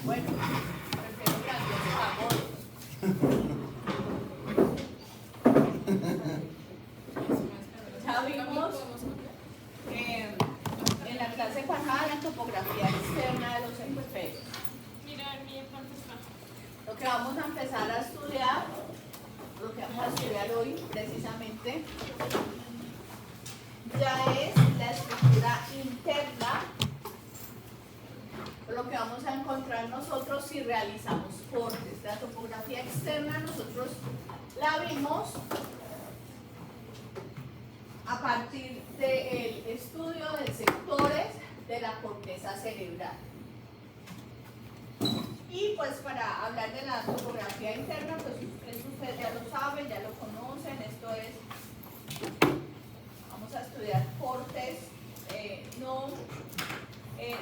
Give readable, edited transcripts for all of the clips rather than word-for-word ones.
Bueno, prefiero grandiosos a gordos. Ya vimos en la clase pasada la topografía externa de los hemisferios. Mira, mi cuánto está. Lo que vamos a empezar a estudiar, lo que vamos a estudiar hoy precisamente, ya es la estructura interna, lo que vamos a encontrar nosotros si realizamos cortes. La topografía externa nosotros la vimos a partir del estudio de sectores de la corteza cerebral. Y pues para hablar de la topografía interna, pues eso ustedes ya lo saben, ya lo conocen, esto es, vamos a estudiar cortes no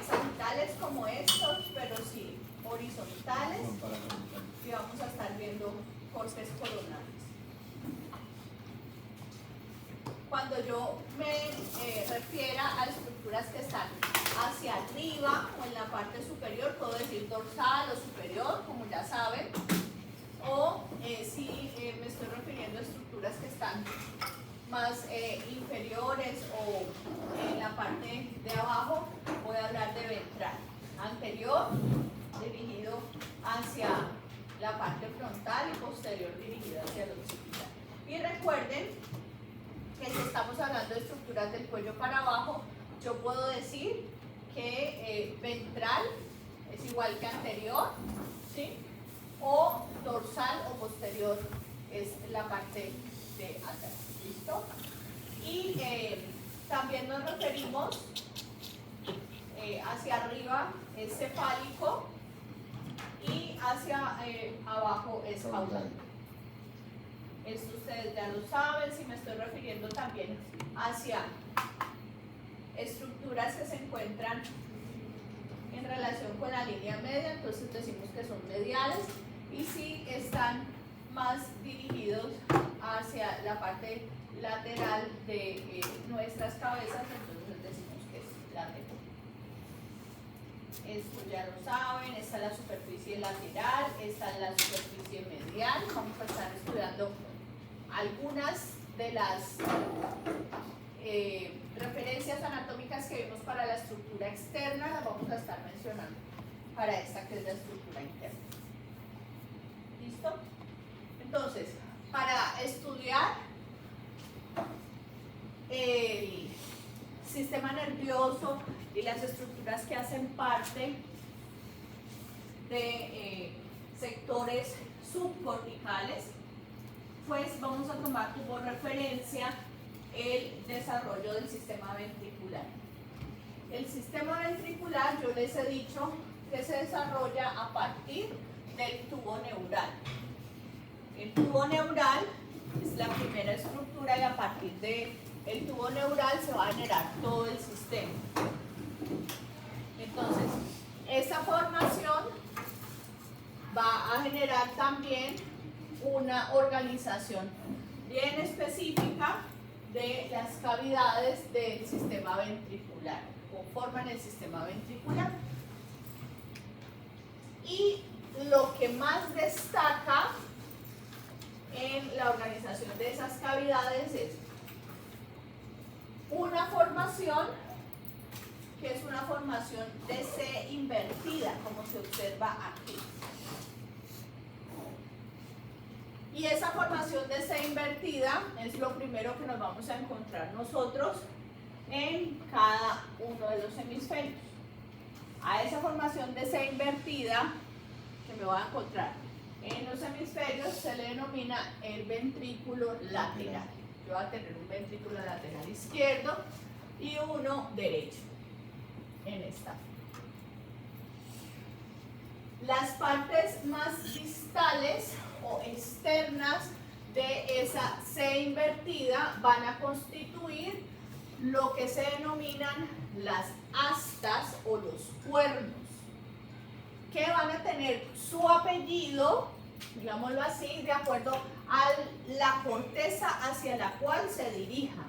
sagitales como estos, pero sí horizontales, y vamos a estar viendo cortes coronales. Cuando yo me refiera a estructuras que están hacia arriba o en la parte superior, puedo decir dorsal o superior, como ya saben, o si me estoy refiriendo a estructuras que están más inferiores o en la parte de abajo, voy a hablar de ventral. Anterior, dirigido hacia la parte frontal, y posterior, dirigido hacia el occipital. Y recuerden que si estamos hablando de estructuras del cuello para abajo, yo puedo decir que ventral es igual que anterior, ¿sí? O dorsal o posterior es la parte de atrás. ¿Listo? Y también nos referimos hacia arriba es cefálico y hacia abajo es caudal. Esto ustedes ya lo saben. Si me estoy refiriendo también hacia estructuras que se encuentran en relación con la línea media, entonces decimos que son mediales, y si están más dirigidos hacia la parte lateral de nuestras cabezas, entonces decimos que es lateral. Esto ya lo saben, esta es la superficie lateral, esta es la superficie medial. Vamos a estar estudiando algunas de las referencias anatómicas que vimos para la estructura externa, las vamos a estar mencionando para esta que es la estructura interna. ¿Listo? Entonces, para estudiar el sistema nervioso y las estructuras que hacen parte de sectores subcorticales, pues vamos a tomar como referencia el desarrollo del sistema ventricular. El sistema ventricular, yo les he dicho que se desarrolla a partir del tubo neural. El tubo neural es la primera estructura, y a partir del tubo neural se va a generar todo el sistema. Entonces, esa formación va a generar también una organización bien específica de las cavidades del sistema ventricular, conforman el sistema ventricular. Y lo que más destaca en la organización de esas cavidades es una formación que es una formación de C invertida, como se observa aquí. Y esa formación de C invertida es lo primero que nos vamos a encontrar nosotros en cada uno de los hemisferios. A esa formación de C invertida que me voy a encontrar en los hemisferios se le denomina el ventrículo lateral. Yo voy a tener un ventrículo lateral izquierdo y uno derecho en esta. Las partes más distales o externas de esa C invertida van a constituir lo que se denominan las astas o los cuernos, que van a tener su apellido, digámoslo así, de acuerdo a la corteza hacia la cual se dirijan.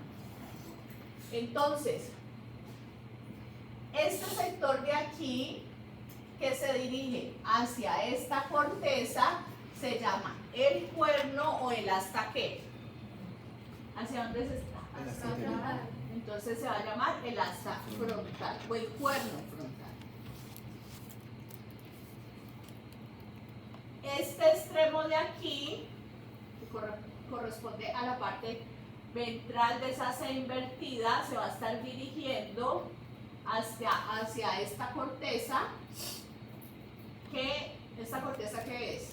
Entonces, este sector de aquí, que que se dirige hacia esta corteza se llama el cuerno o el asta ¿qué? ¿Hacia dónde se está? El asta anterior. Entonces se va a llamar el asta frontal o el cuerno frontal. Este extremo de aquí corresponde a la parte ventral de esa C invertida, se va a estar dirigiendo hacia esta corteza, ¿esta corteza qué es?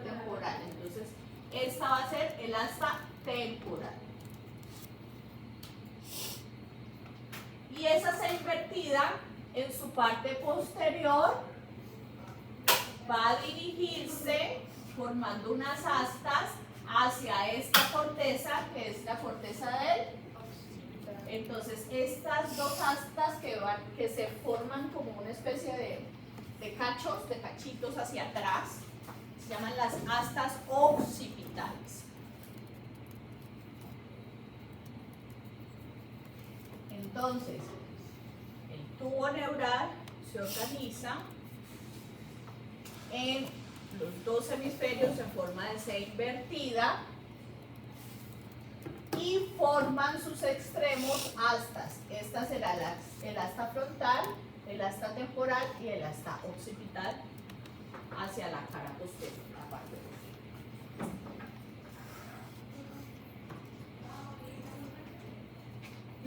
Temporal. Entonces, esta va a ser el asta temporal. Y esa C invertida, en su parte posterior, va a dirigirse formando unas astas hacia esta corteza, que es la corteza del. Entonces, estas dos astas que se forman como una especie de cachos, de cachitos hacia atrás, se llaman las astas occipitales. Entonces, el tubo neural se organiza en los dos hemisferios en forma de C invertida y forman sus extremos astas. Esta será el asta frontal, el asta temporal y el asta occipital hacia la cara posterior, la parte posterior.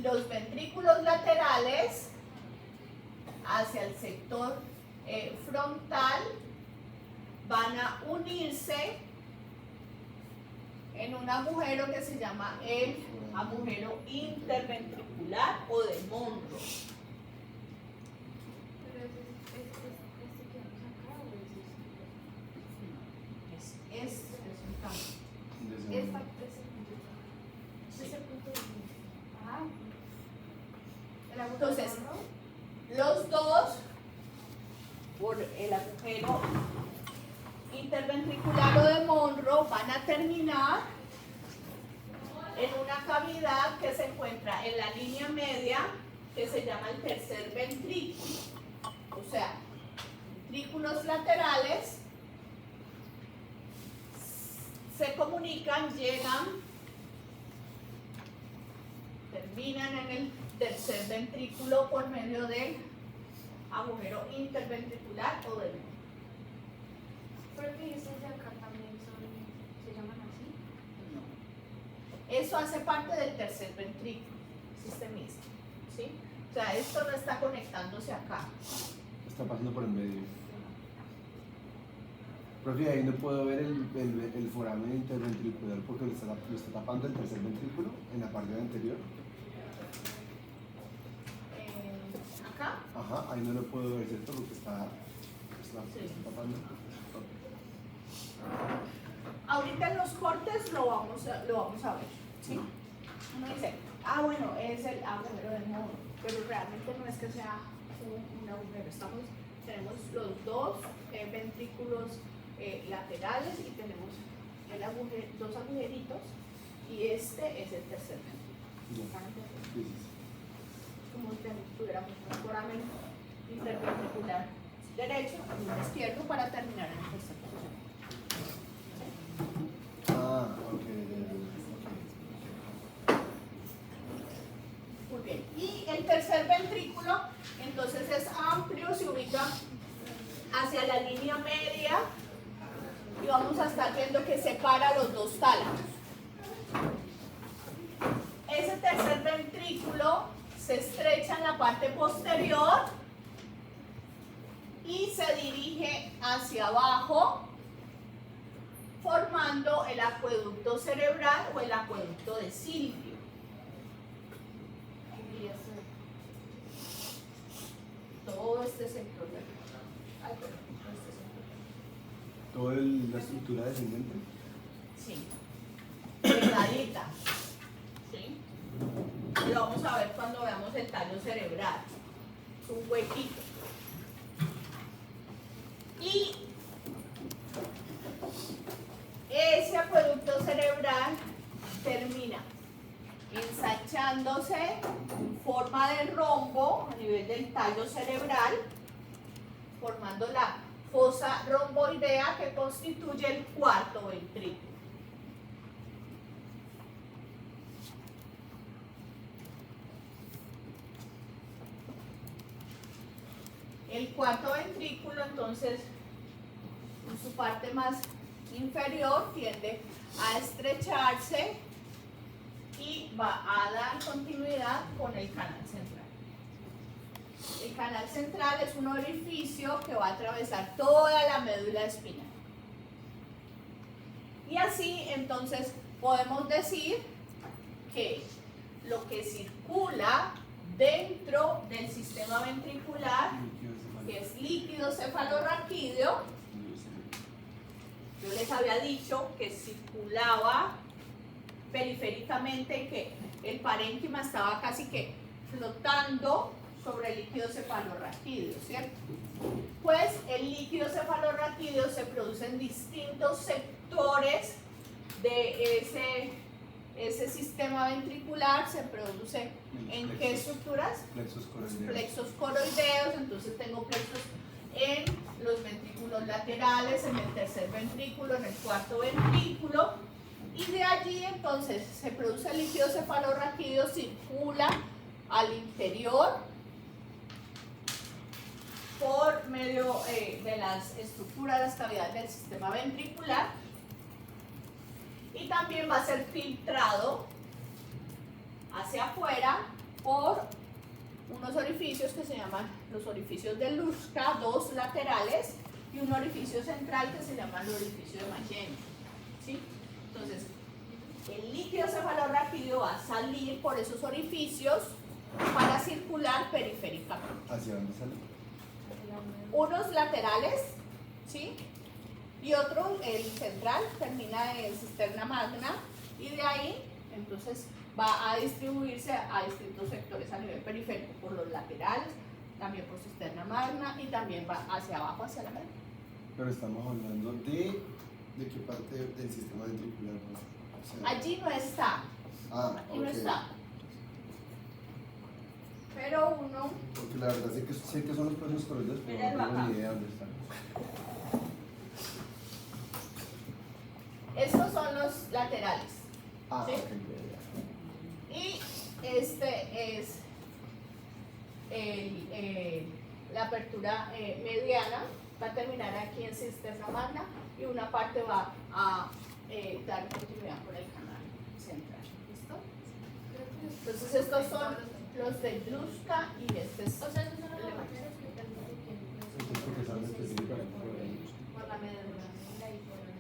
Los ventrículos laterales hacia el sector frontal van a unirse en un agujero que se llama el agujero interventricular o de Monro. Pero este que vamos acá o Es un cambio. ese Sí. ese punto de ah, el agujero Entonces, marrón. los dos, por el agujero interventricular o de Monro, van a terminar en una cavidad que se encuentra en la línea media, que se llama el tercer ventrículo. O sea, ventrículos laterales se comunican, llegan, terminan en el tercer ventrículo por medio del agujero interventricular o del Monro. Pero que estos de acá también se llaman así. No. Eso hace parte del tercer ventrículo sistemista, ¿sí? O sea, esto no está conectándose acá. Está pasando por el medio. Profe, ahí no puedo ver el foramen interventricular porque lo está tapando el tercer ventrículo en la parte anterior. Acá. Ajá, ahí no lo puedo ver, ¿cierto? Porque está Sí. tapando. Ahorita en los cortes lo vamos a ver, ¿sí? Uno dice, bueno, es el agujero del Monro, pero realmente no es que sea un agujero. Tenemos los dos ventrículos laterales y tenemos dos agujeritos y este es el tercer ventrículo. Ya. Sí, sí, sí. Como si tuviéramos un foramen interventricular derecho y un izquierdo para terminar en el tercer ventrículo. Ok. Muy bien. Y el tercer ventrículo, entonces es amplio, se ubica hacia la línea media y vamos a estar viendo que separa los dos tálamos. Ese tercer ventrículo se estrecha en la parte posterior y se dirige hacia abajo, formando el acueducto cerebral o el acueducto de Silvio. Y todo este sector de aquí. ¿Toda la estructura descendente? Sí. Delgadita. ¿Sí? Y lo vamos a ver cuando veamos el tallo cerebral. Es un huequito. Y ese acueducto cerebral termina ensanchándose en forma de rombo a nivel del tallo cerebral, formando la fosa romboidea que constituye el cuarto ventrículo. El cuarto ventrículo, entonces, en su parte más inferior tiende a estrecharse y va a dar continuidad con el canal central. El canal central es un orificio que va a atravesar toda la médula espinal. Y así, entonces, podemos decir que lo que circula dentro del sistema ventricular, que es líquido cefalorraquídeo, yo les había dicho que circulaba periféricamente, que el parénquima estaba casi que flotando sobre el líquido cefalorraquídeo, ¿cierto? Pues el líquido cefalorraquídeo se produce en distintos sectores de ese sistema ventricular. Se produce en qué estructuras? Plexos coroideos. Plexos coroideos. Entonces tengo plexos en los ventrículos laterales, en el tercer ventrículo, en el cuarto ventrículo, y de allí entonces se produce el líquido cefalorraquídeo, circula al interior por medio de las estructuras, las cavidades del sistema ventricular, y también va a ser filtrado hacia afuera por unos orificios que se llaman los orificios de Luschka, dos laterales, y un orificio central que se llama el orificio de Magenta, ¿sí? Entonces, el líquido cefalorraquídeo va a salir por esos orificios para circular periféricamente. ¿Hacia dónde sale? Unos laterales, ¿sí? Y otro, el central, termina en cisterna magna, y de ahí, entonces, va a distribuirse a distintos sectores a nivel periférico, por los laterales, también por cisterna magna, y también va hacia abajo, hacia la médula. Pero estamos hablando de qué parte del sistema ventricular, ¿no? O sea, Allí no está, aquí no ok. está. Pero uno, Porque la verdad sé que son los plexos coroideos, pero Míralo no tengo acá. ni idea dónde están. estos son los laterales. Ah, ¿Sí? ok. Y este es la apertura mediana, va a terminar aquí en cisterna magna, y una parte va a dar continuidad por el canal central. ¿Listo? Entonces estos son los de Luschka y este es O sea, esos son los laterales que están Entonces, porque saben específicamente por ahí. por la médula y por el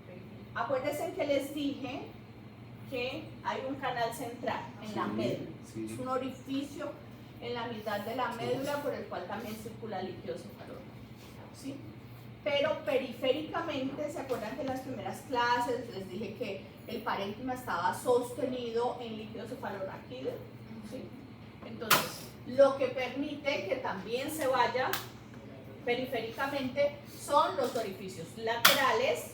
periférico. Acuérdense que les dije que hay un canal central en la Sí, médula. sí. Es un orificio en la mitad de la médula por el cual también circula líquido cefalorraquídeo, ¿sí? Pero periféricamente, ¿se acuerdan que en las primeras clases les dije que el parénquima estaba sostenido en líquido cefalorraquídeo? ¿Sí? Entonces, lo que permite que también se vaya periféricamente son los orificios laterales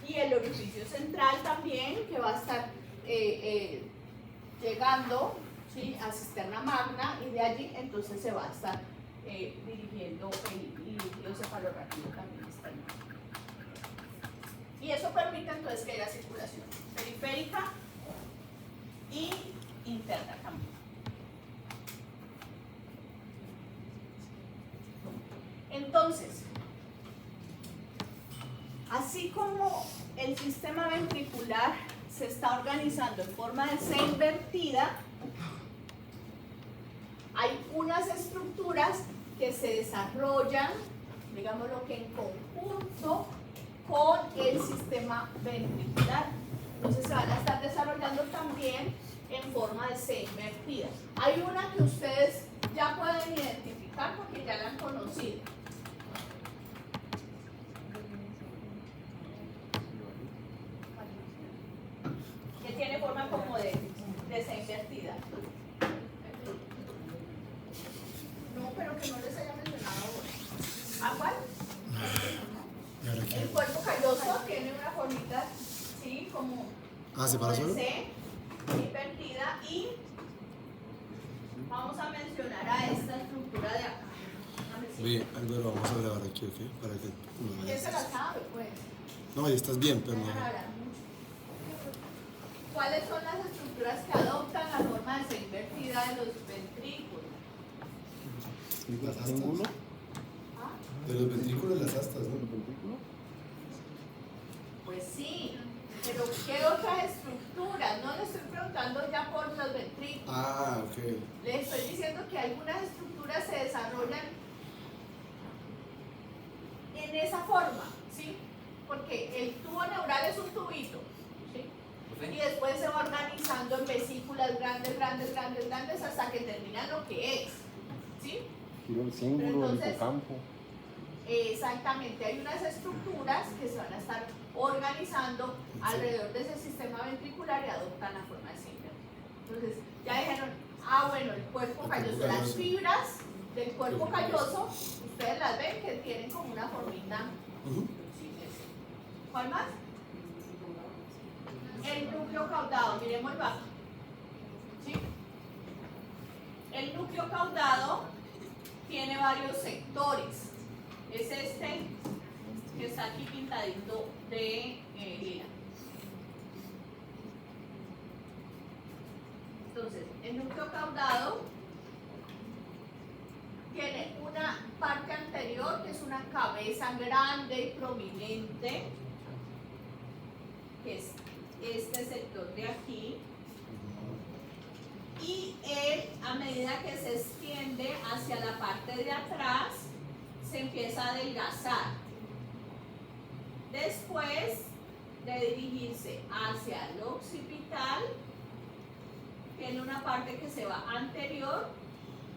y el orificio central también, que va a estar llegando, ¿sí?, a cisterna magna, y de allí entonces se va a estar dirigiendo el líquido cefalorraquídeo también externo. Y eso permite entonces que haya circulación periférica y interna también. Entonces, así como el sistema ventricular se está organizando en forma de C invertida, hay unas estructuras que se desarrollan, digámoslo que en conjunto con el sistema ventricular. Entonces se van a estar desarrollando también en forma de C invertida. Hay una que ustedes ya pueden identificar porque ya la han conocido. Que tiene forma como de C invertida. No, pero que no les haya mencionado ahora. ¿A cuál? El cuerpo calloso tiene una formita, ¿sí? Como, ¿se como para de solo? C invertida, y vamos a mencionar a esta estructura de acá. Déjame Ve, Álvaro, vamos a grabar aquí, ¿ok? Para que no ¿Quién vayas. se la sabe, pues? No, ahí estás bien, pero no. Dejan hablar mucho. ¿Cuáles son las estructuras que adoptan la forma de ser invertida de los ventrículos? Las astas. ¿Ninguno? ¿Ah? De los ventrículos, las astas, ¿no? Pues sí, pero ¿qué otras estructuras? No le estoy preguntando ya por los ventrículos. Ah, ok. Le estoy diciendo que algunas estructuras se desarrollan en esa forma, ¿sí? Porque el tubo neural es un tubito, ¿sí? Y después se va organizando en vesículas grandes, grandes, grandes, grandes hasta que termina lo que es, ¿sí? Giro el cíngulo, el Entonces, hipocampo. Exactamente, hay unas estructuras que se van a estar organizando alrededor de ese sistema ventricular y adoptan la forma de síndrome. Entonces, ya dijeron, bueno, el cuerpo calloso, las fibras del cuerpo calloso, ustedes las ven que tienen como una formita. ¿Cuál más? El núcleo caudado, miremos abajo. ¿Sí? El núcleo caudado tiene varios sectores. Es este que está aquí pintadito de lila. Entonces, el núcleo caudado tiene una parte anterior que es una cabeza grande y prominente, que es este sector de aquí. Y él, a medida que se extiende hacia la parte de atrás, se empieza a adelgazar. Después de dirigirse hacia el occipital, tiene una parte que se va anterior,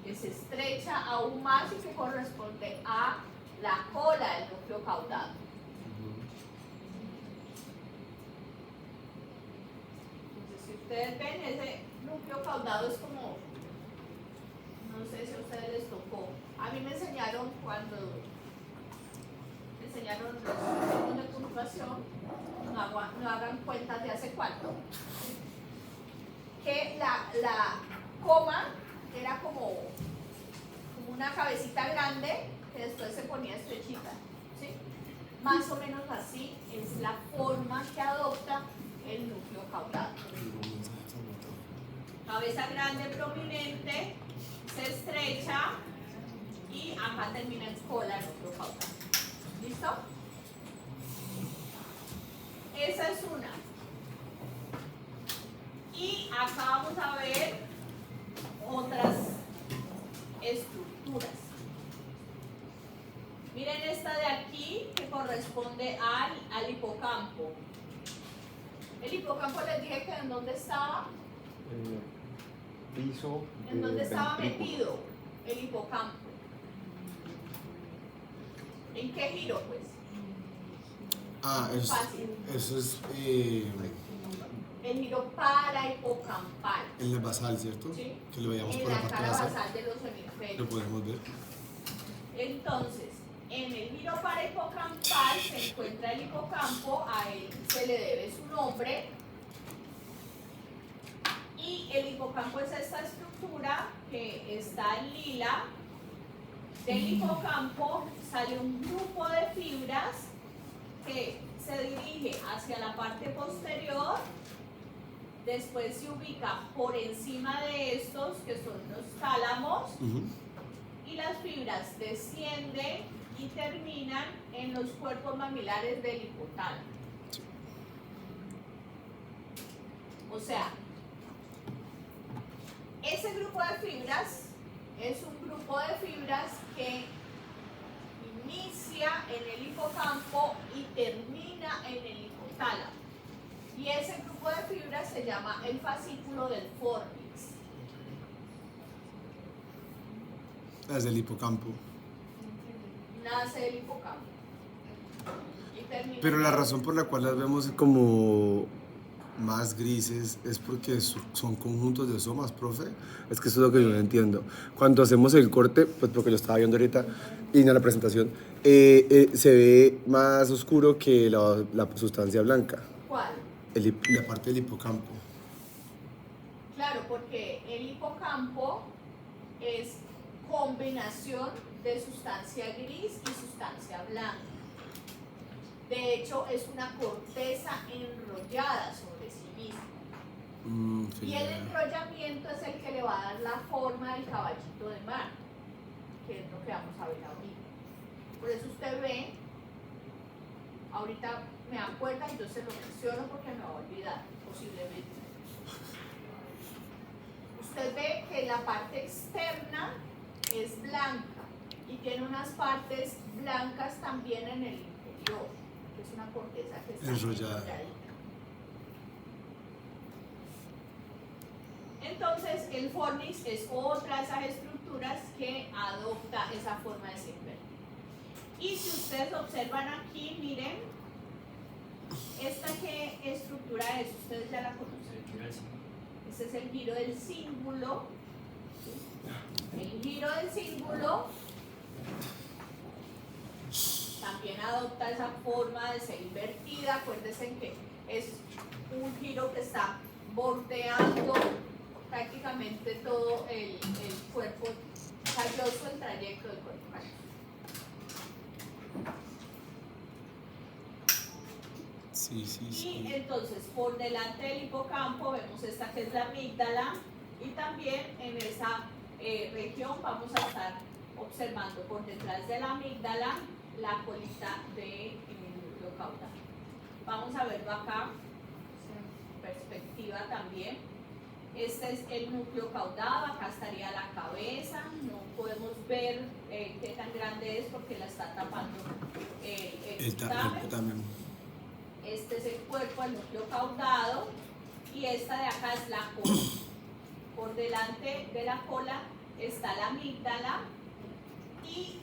que se estrecha aún más y que corresponde a la cola del núcleo caudado. Entonces, si ustedes ven, ese núcleo caudado es como, no sé si a ustedes les tocó. A mí me enseñaron cuando me enseñaron los sistemas de puntuación, no hagan cuentas de hace cuánto, que la coma era como una cabecita grande que después se ponía estrechita, ¿sí? Más o menos así es la forma que adopta el núcleo caudado. Cabeza grande, prominente, se estrecha y acá termina en cola el núcleo caudado. ¿Listo? Esa es una. Y acá vamos a ver otras estructuras. Miren esta de aquí que corresponde al hipocampo. El hipocampo les dije que en dónde estaba. Piso. ¿En dónde estaba ventrículo. metido el hipocampo? ¿En qué giro, pues? Ah, Fácil. eso es El giro parahipocampal. en el basal, ¿cierto? Sí. Que lo veíamos En por la la parte cara basal. basal de los Lo hemisferios. podemos ver. Entonces, en el giro parahipocampal se encuentra el hipocampo, a él se le debe su nombre. Y el hipocampo es esta estructura que está en lila. Del hipocampo sale un grupo de fibras que se dirige hacia la parte posterior, después se ubica por encima de estos, que son los tálamos, y las fibras descienden y terminan en los cuerpos mamilares del hipotálamo. O sea, ese grupo de fibras es un grupo de fibras que inicia en el hipocampo y termina en el hipotálamo. Y ese grupo de fibras se llama el fascículo del fornix. Desde el hipocampo. Nace del hipocampo. Y termina. Pero la razón por la cual las vemos como más grises es porque son conjuntos de somas, profe. Es que eso es lo que yo no entiendo. Cuando hacemos el corte, pues porque lo estaba viendo ahorita y en la presentación, se ve más oscuro que la sustancia blanca, ¿Cuál? la parte del hipocampo. Claro, porque el hipocampo es combinación de sustancia gris y sustancia blanca. De hecho, es una corteza enrollada sobre sí misma. Y el enrollamiento es el que le va a dar la forma del caballito de mar, que es lo que vamos a ver ahorita. Por eso usted ve, ahorita me acuerda y yo se lo menciono porque me va a olvidar, posiblemente. Usted ve que la parte externa es blanca y tiene unas partes blancas también en el interior, que es una corteza que está enrolladita. Entonces, el fornix es otra de esas estructuras que adopta esa forma de ser invertida. Y si ustedes observan aquí, miren, ¿esta qué estructura es? Ustedes ya la conocen. Este es el giro del cíngulo. El giro del cíngulo también adopta esa forma de ser invertida. Acuérdense que es un giro que está bordeando prácticamente todo el cuerpo calloso, el trayecto del cuerpo calloso. Sí. Y entonces por delante del hipocampo vemos esta que es la amígdala y también en esa región vamos a estar observando por detrás de la amígdala la colita del núcleo caudal. Vamos a verlo acá, perspectiva también. Este es el núcleo caudado, acá estaría la cabeza, no podemos ver qué tan grande es porque la está tapando el putamen. Este es el cuerpo, el núcleo caudado, y esta de acá es la cola. Por delante de la cola está la amígdala y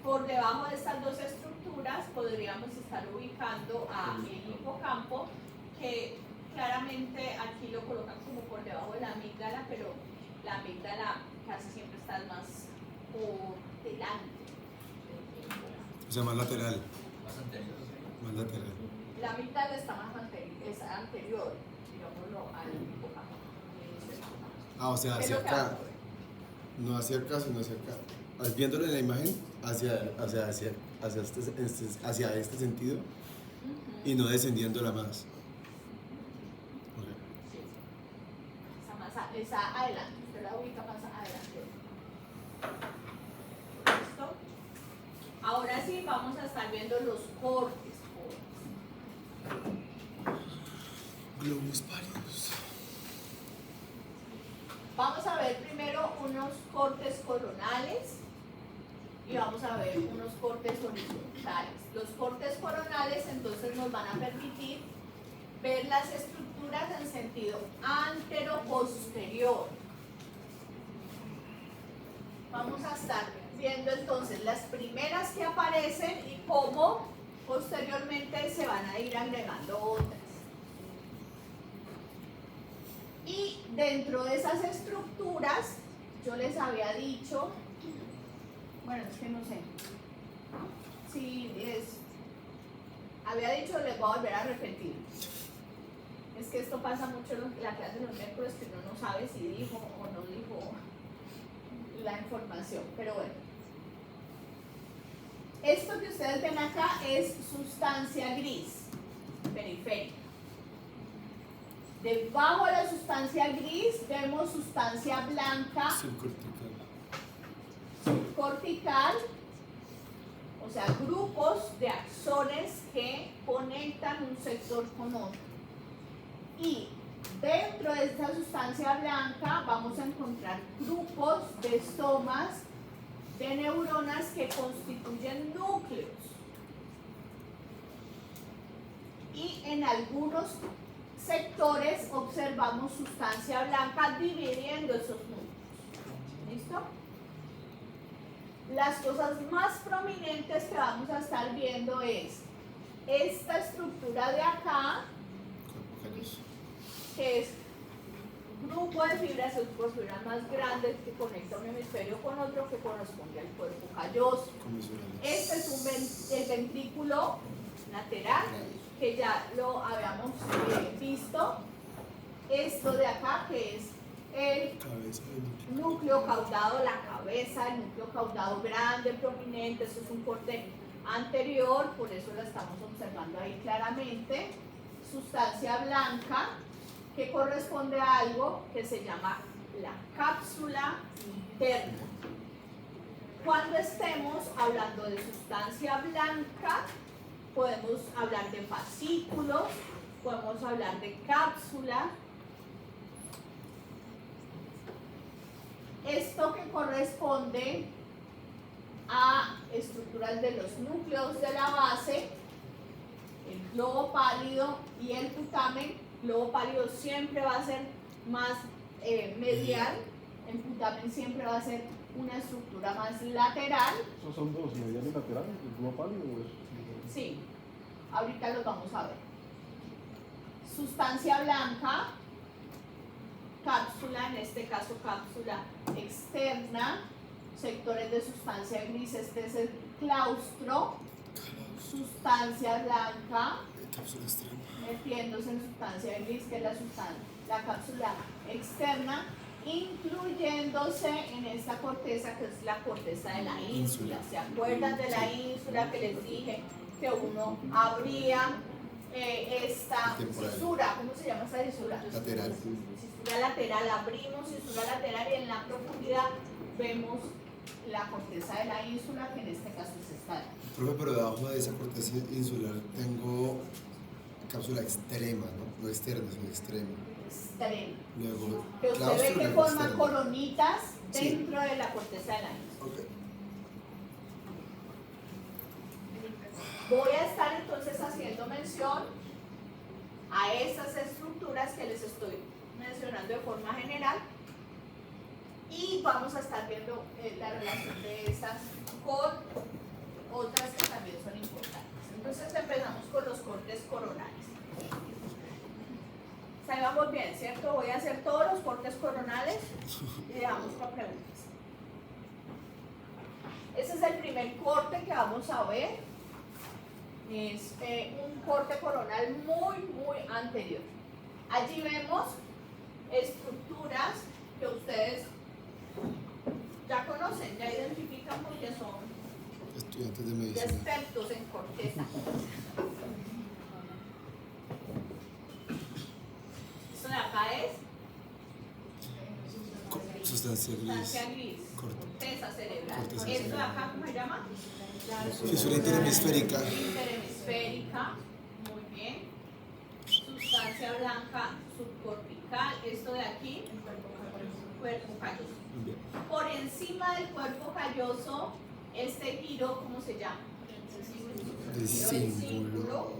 por debajo de estas dos estructuras podríamos estar ubicando al hipocampo, que claramente aquí lo colocan como por debajo de la amígdala, pero la amígdala casi siempre está más por delante. O sea, más lateral. Más anterior. Más lateral. La amígdala está más anterior, digámoslo, al hipocampo. O sea, hacia acá. No hacia acá, sino hacia acá. Viéndolo en la imagen, hacia este sentido y no descendiéndola más. Está adelante, usted la ubica más adelante. ¿Listo? Ahora sí vamos a estar viendo los cortes. Globos pálidos. Vamos a ver primero unos cortes coronales y vamos a ver unos cortes horizontales. Los cortes coronales entonces nos van a permitir ver las estructuras en sentido antero-posterior. Vamos a estar viendo entonces las primeras que aparecen y cómo posteriormente se van a ir agregando otras. Y dentro de esas estructuras, yo les había dicho, bueno, es que no sé, si había dicho, les voy a volver a repetir. Es que esto pasa mucho en la clase de los miércoles, que uno no sabe si dijo o no dijo la información, pero bueno. Esto que ustedes ven acá es sustancia gris, periférica. Debajo de la sustancia gris vemos sustancia blanca subcortical, o sea, grupos de axones que conectan un sector con otro. Y dentro de esta sustancia blanca vamos a encontrar grupos de estomas de neuronas que constituyen núcleos. Y en algunos sectores observamos sustancia blanca dividiendo esos núcleos. ¿Listo? Las cosas más prominentes que vamos a estar viendo es esta estructura de acá, que es grupo de fibras más grandes que conecta un hemisferio con otro, que corresponde al cuerpo calloso. Este es el ventrículo lateral, que ya lo habíamos visto. Esto de acá, que es el Cabeza de núcleo caudado, la cabeza, el núcleo caudado grande, prominente. Esto es un corte anterior, por eso lo estamos observando ahí claramente. Sustancia blanca, que corresponde a algo que se llama la cápsula interna. Cuando estemos hablando de sustancia blanca, podemos hablar de fascículos, podemos hablar de cápsula. Esto que corresponde a estructuras de los núcleos de la base, el globo pálido y el putamen. El globo pálido siempre va a ser más medial, el putamen siempre va a ser una estructura más lateral. ¿Esos son dos, medial y lateral? ¿El globo pálido o eso? Sí, ahorita los vamos a ver. Sustancia blanca, cápsula, en este caso cápsula externa, sectores de sustancia gris, este es el claustro, sustancia blanca, cápsula externa. metiéndose en sustancia gris, que es la cápsula externa, incluyéndose en esta corteza, que es la corteza de la ínsula. ¿Se acuerdan de la ínsula que les dije que uno abría esta fisura? ¿Cómo se llama esta fisura? Lateral. Fisura lateral, abrimos fisura lateral y en la profundidad vemos la corteza de la ínsula, que en este caso es esta. Profe, pero debajo de esa corteza insular tengo cápsula extrema, ¿no? No externa, sino extrema. Extrema. Luego, Que usted claustro, ve que luego forman externa. coronitas Sí. dentro de la corteza de la ínsula. Ok. Voy a estar entonces haciendo mención a esas estructuras que les estoy mencionando de forma general y vamos a estar viendo la relación de estas con otras que también son importantes. Entonces empezamos con los cortes coronales. Ahí vamos bien, ¿cierto? Voy a hacer todos los cortes coronales y dejamos para preguntas. Ese es el primer corte que vamos a ver. Es un corte coronal muy anterior. Allí vemos estructuras que ustedes ya conocen, ya identifican porque son Estudiantes de ya medicina. expertos en corteza. Esto de acá es Sustancia gris. sustancia gris, corteza cerebral. Corteza Esto de cerebral. acá, ¿cómo se llama? Fisura interhemisférica. Interhemisférica, muy bien. Sustancia blanca subcortical, esto de aquí, cuerpo calloso. Bien. Por encima del cuerpo calloso, este giro, ¿cómo se llama? El Giro del cíngulo. símbolo.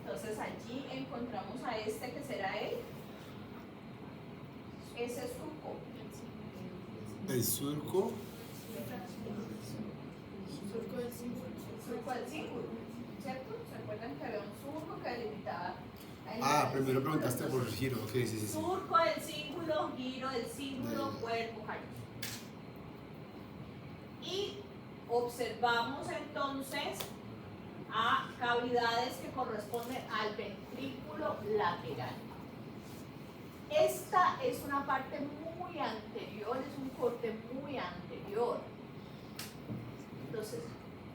Entonces allí encontramos a este que será él. Ese es surco. El surco. Surco del cíngulo, ¿cierto? ¿Se acuerdan que había un surco que delimitaba? Ah, primero preguntaste por el giro. Ok, sí. Surco del cíngulo, giro del cíngulo, Bien. cuerpo calloso. Y observamos entonces a cavidades que corresponden al ventrículo lateral. Esta es una parte muy anterior, es un corte muy anterior. Entonces,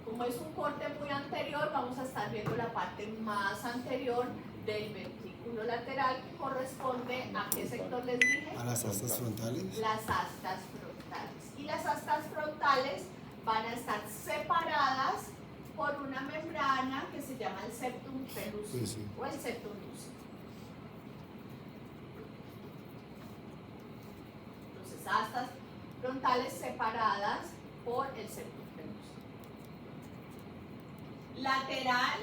como es un corte muy anterior, vamos a estar viendo la parte más anterior del ventrículo lateral, que corresponde a qué sector les dije. A las astas frontales. Las astas frontales. Y las astas frontales van a estar separadas por una membrana que se llama el septum pellucid Sí. o el septum lucidum. Entonces, astas frontales separadas por el septum pellucid. Lateral,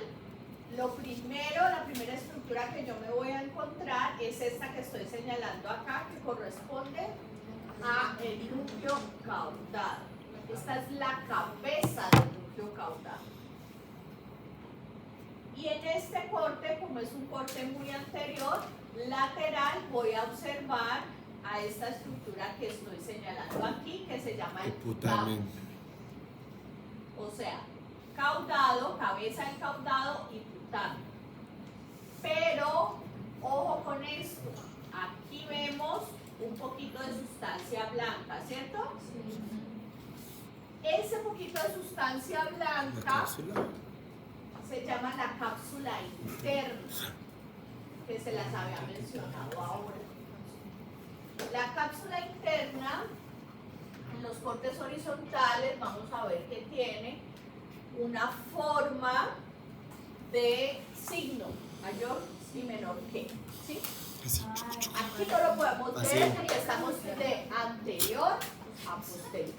lo primero, la primera estructura que yo me voy a encontrar es esta que estoy señalando acá, que corresponde a el núcleo caudado. Esta es la cabeza del núcleo caudado. Y en este corte, como es un corte muy anterior, lateral, voy a observar a esta estructura que estoy señalando aquí, que se llama El el putamen. o sea, caudado, cabeza del caudado y putamen. Pero, ojo con esto, aquí vemos un poquito de sustancia blanca, ¿cierto? Ese poquito de sustancia La blanca cápsula. se llama la cápsula interna, que se las había mencionado ahora. La cápsula interna, en los cortes horizontales, vamos a ver que tiene una forma de signo mayor y menor que, ¿sí? Así. Aquí no lo podemos Así. ver porque estamos de anterior a posterior.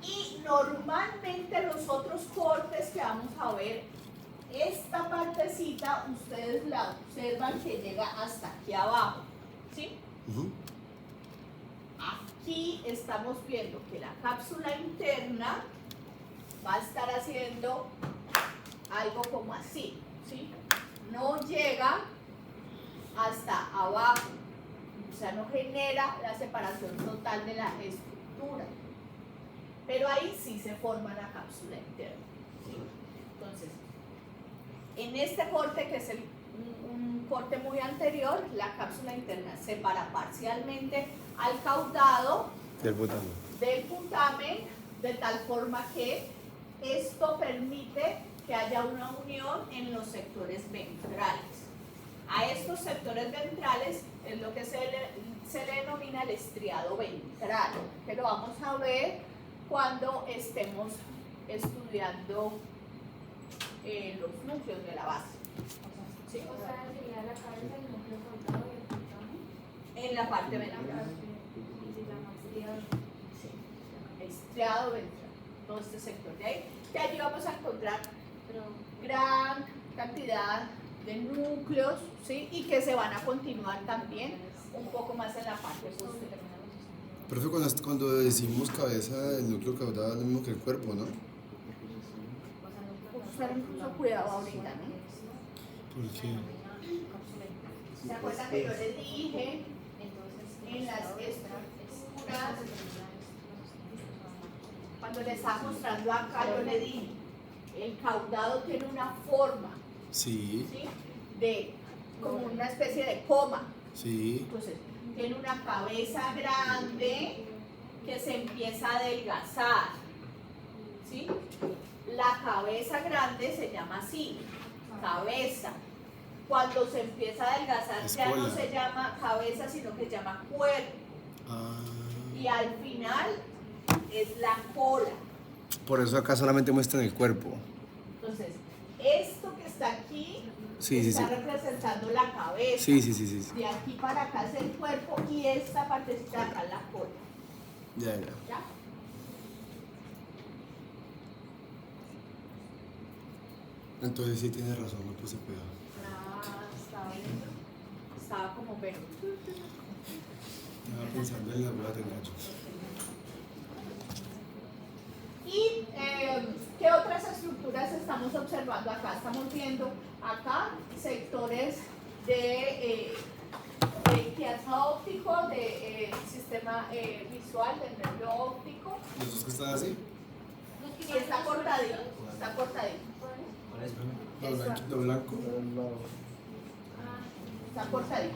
Y normalmente los otros cortes que vamos a ver, esta partecita, ustedes la observan que llega hasta aquí abajo, ¿sí? Ujú. Aquí estamos viendo que la cápsula interna va a estar haciendo algo como así, ¿sí? No llega hasta abajo, o sea, no genera la separación total de la estructura, pero ahí sí se forma la cápsula interna, ¿sí? Entonces, en este corte, que es un corte muy anterior, la cápsula interna separa parcialmente al caudado Del butano. del putamen, de tal forma que esto permite que haya una unión en los sectores ventrales. A estos sectores ventrales es lo que se le denomina el estriado ventral, que lo vamos a ver cuando estemos estudiando los núcleos de la base. ¿Sí? O sea, sería la cabeza, el núcleo caudado y el putamen. En la parte ventral. Y se llama estriado. Estriado ventral, todo este sector de ahí, que allí vamos a encontrar Pero gran cantidad de núcleos, ¿sí? Y que se van a continuar también un poco más en la parte posterior. Profe, cuando decimos cabeza, el núcleo caudado es lo mismo que el cuerpo, ¿no? Usar incluso cuidado ahorita, ¿no? ¿Por qué? ¿Se acuerdan que yo les dije en las estructuras, cuando les estaba mostrando acá, yo le dije, el caudado tiene una forma, Sí, ¿sí? De como una especie de coma. sí. Entonces, tiene una cabeza grande que se empieza a adelgazar, ¿sí? La cabeza grande se llama así, cabeza. Cuando se empieza a adelgazar Es ya no cola. se llama cabeza, sino que se llama cuerpo. Ah, Y al final es la cola. por eso acá solamente muestran el cuerpo. Entonces, esto que está aquí Sí, sí, está sí. representando la cabeza. Sí, sí, sí, sí, sí. De aquí para acá es el cuerpo y esta partecita de acá es la cola. Ya, ya. ¿Ya? Entonces sí tienes razón, no puse cuidado. Ah, estaba viendo. Estaba como pero. Estaba pensando en la rueda del gacho. ¿Y qué otras estructuras estamos observando acá? Estamos viendo acá sectores de quiasma óptico, de sistema visual, del nervio óptico. ¿Los dos que están así? Y está cortadito, está cortadito. Lo blanquito blanco. Está cortadito.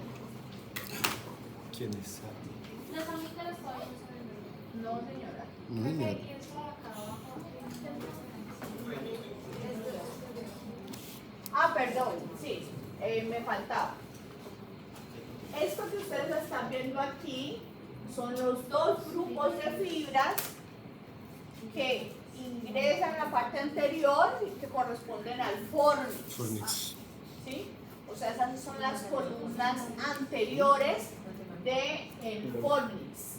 ¿Quién es? las amígdalas todavía no se ven. No, señora. No, Creo que no. aquí está acá abajo. Ah, perdón, sí, me faltaba. Esto que ustedes están viendo aquí son los dos grupos de fibras que ingresan a la parte anterior y que corresponden al fornix. Fornix. ¿Sí? O sea, esas son las columnas anteriores del fornix.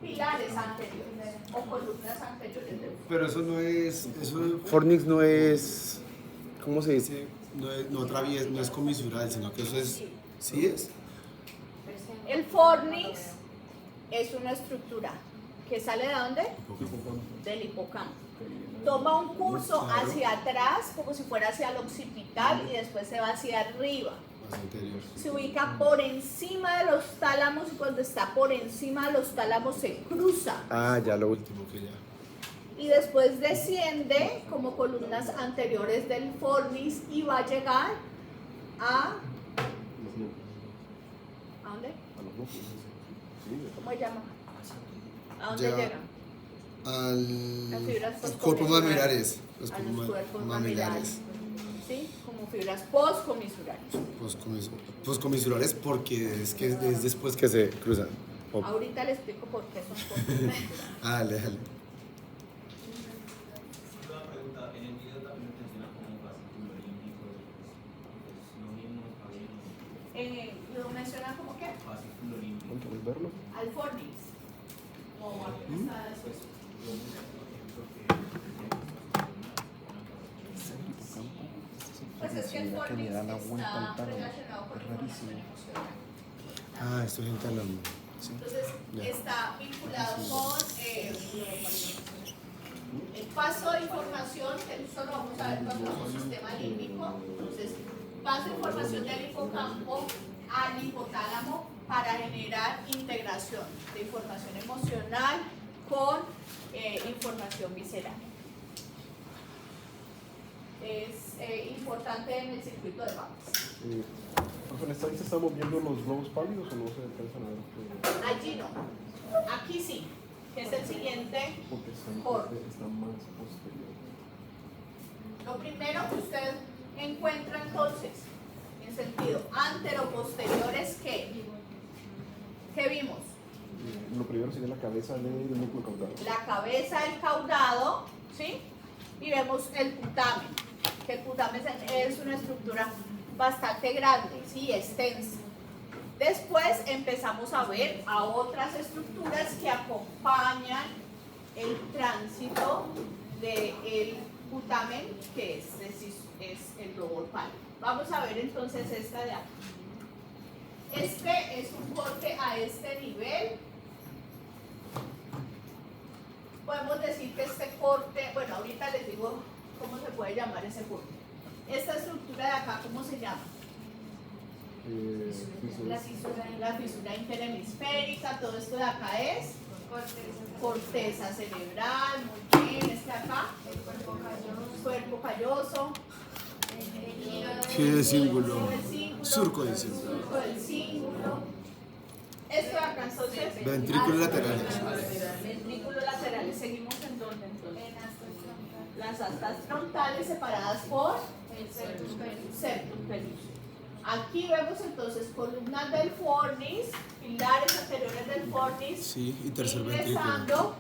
Pilares anteriores o columnas anteriores del fornix. Pero eso no es. Eso, Fornix no es. ¿Cómo se dice? No atraviesa, no es comisural, sino que eso es. ¿Sí es? El fornix es una estructura que sale de dónde? Del hipocampo. Toma un curso Claro. hacia atrás, como si fuera hacia el occipital, y después se va hacia arriba. Más anterior. Se ubica por encima de los tálamos y cuando está por encima de los tálamos se cruza. Ah, ya lo último que ya. Y después desciende como columnas anteriores del fornix y va a llegar a dónde? A los núcleos. Sí, ¿Cómo se llama? ¿A dónde Ya. llegan? Las fibras Al cuerpo mamilares. Los a los cuerpos mamilares. mamilares. ¿Sí? Como fibras postcomisurales. Poscomisurales porque es que es después que se cruzan. Oh. Ahorita le explico por qué son postcomisurales. Dale, dale. Una pregunta, en el video también menciona como fascículo olímpico, es lo mismo, está bien. ¿Lo menciona como qué? Fascículo olímpico. ¿Puedes verlo? Al fornix. O al que está después. Pues es que el fornix está relacionado con información emocional. Ah, estoy entalando. Sí. Entonces, Ya. está vinculado con el paso de información, que eso lo vamos a ver cuando vamos al sistema límbico. Entonces, paso de información del hipocampo al hipotálamo para generar integración de información emocional con información visceral. Es importante en el circuito de Banks. En esta lista estamos viendo los globos pálidos o no se alcanzan a ver Allí no, aquí sí, que es el siguiente. porque Corte. está más posterior. Lo primero que usted encuentra entonces, en sentido antero-posterior, es que, ¿qué vimos? Lo primero sería la cabeza del núcleo caudal. La cabeza del caudado, ¿sí? Y vemos el putamen, que el putamen es una estructura bastante grande, ¿sí? Extensa. Después empezamos a ver a otras estructuras que acompañan el tránsito del putamen, que es el globo pálido. Vamos a ver entonces esta de aquí. Este es un corte a este nivel. Podemos decir que este corte, bueno, ahorita les digo cómo se puede llamar ese corte. Esta estructura de acá, ¿cómo se llama? La fisura interhemisférica, todo esto de acá es corteza cerebral, muy bien, este acá, cuerpo calloso, Sí, de cíngulo. el cíngulo, Surco de cíngulo. surco del cíngulo. Esto de acá entonces. Ventrículos laterales. Ventrículos laterales, seguimos en dónde entonces. Las astas frontales separadas por el septum pelvis. Aquí vemos entonces columnas del fornis, pilares anteriores del fornis, Sí, y tercer ventrículo. ingresando.